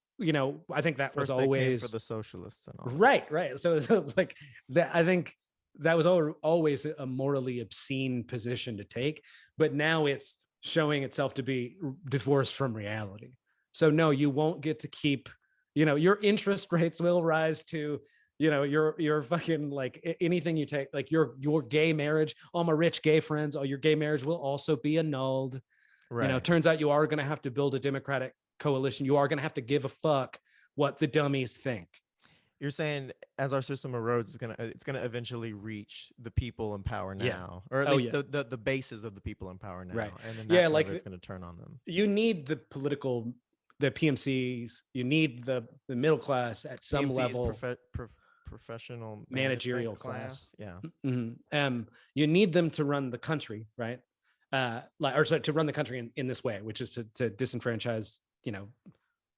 I think that was always for the socialists and all. Right. So like that, I think that was always a morally obscene position to take, but now it's showing itself to be divorced from reality. So no, you won't get to keep, your interest rates will rise to, your fucking like anything you take, like your gay marriage, all my rich gay friends, all your gay marriage will also be annulled. Right. Turns out you are going to have to build a democratic coalition. You are going to have to give a fuck what the dummies think. You're saying as our system erodes, it's gonna eventually reach the people in power now, or at least the bases of the people in power now, right? And then that's when it's going to turn on them. You need the PMCs. You need the middle class at some PMCs, level. Professional managerial class. Yeah. Mm-hmm. You need them to run the country, right? To run the country in this way, which is to disenfranchise,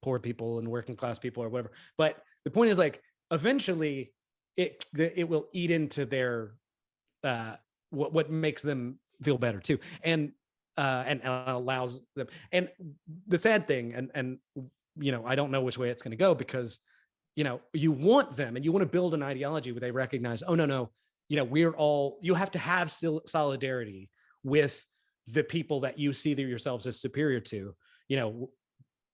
poor people and working class people or whatever. But the point is, like, eventually it will eat into their what makes them feel better too, and allows them. And the sad thing, and I don't know which way it's going to go, because you want them, and you want to build an ideology where they recognize, oh no, you have to have solidarity with the people that you see yourselves as superior to,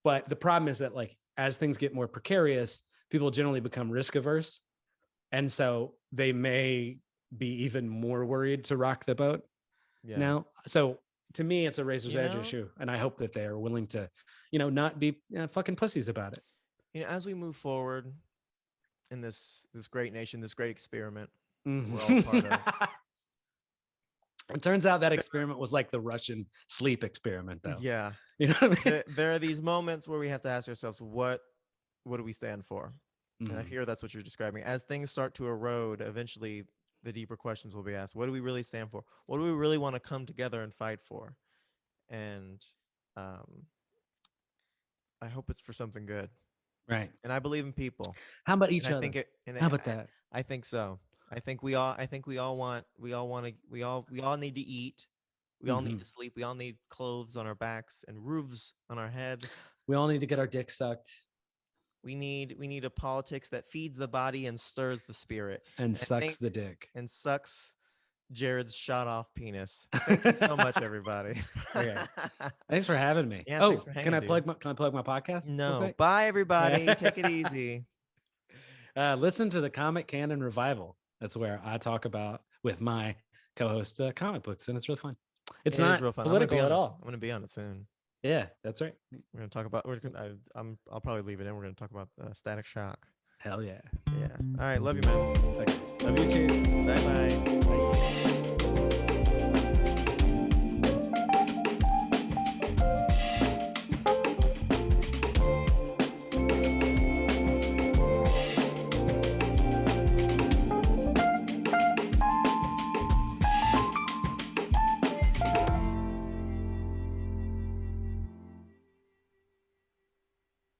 but the problem is that, like, as things get more precarious, people generally become risk averse, and so they may be even more worried to rock the boat now. So to me, it's a razor's edge issue, and I hope that they are willing to, not be fucking pussies about it. As we move forward in this great nation, this great experiment we're all part of. It turns out that experiment was like the Russian sleep experiment, though. Yeah. You know what I mean? There are these moments where we have to ask ourselves, what do we stand for? And I hear that's what you're describing. As things start to erode, eventually the deeper questions will be asked. What do we really stand for? What do we really want to come together and fight for? And I hope it's for something good. Right. And I believe in people. How about each other? How about that? I think so. I think we all need to eat. We all need to sleep. We all need clothes on our backs and roofs on our head. We all need to get our dick sucked. We need a politics that feeds the body and stirs the spirit and sucks the dick and sucks Jered's shot off penis. Thank you so much, everybody. Okay. Thanks for having me. Yeah, thanks for hanging, can I plug my podcast? No. Bye, everybody. Take it easy. Listen to the Canon Revival. That's where I talk about with my co-host comic books, and it's really fun. It's not real fun. Political at all. I'm going to be on it soon. Yeah, that's right. We're going to talk about. I'll probably leave it in. We're going to talk about Static Shock. Hell yeah. Yeah. All right. Love you, man. Okay. Love you too.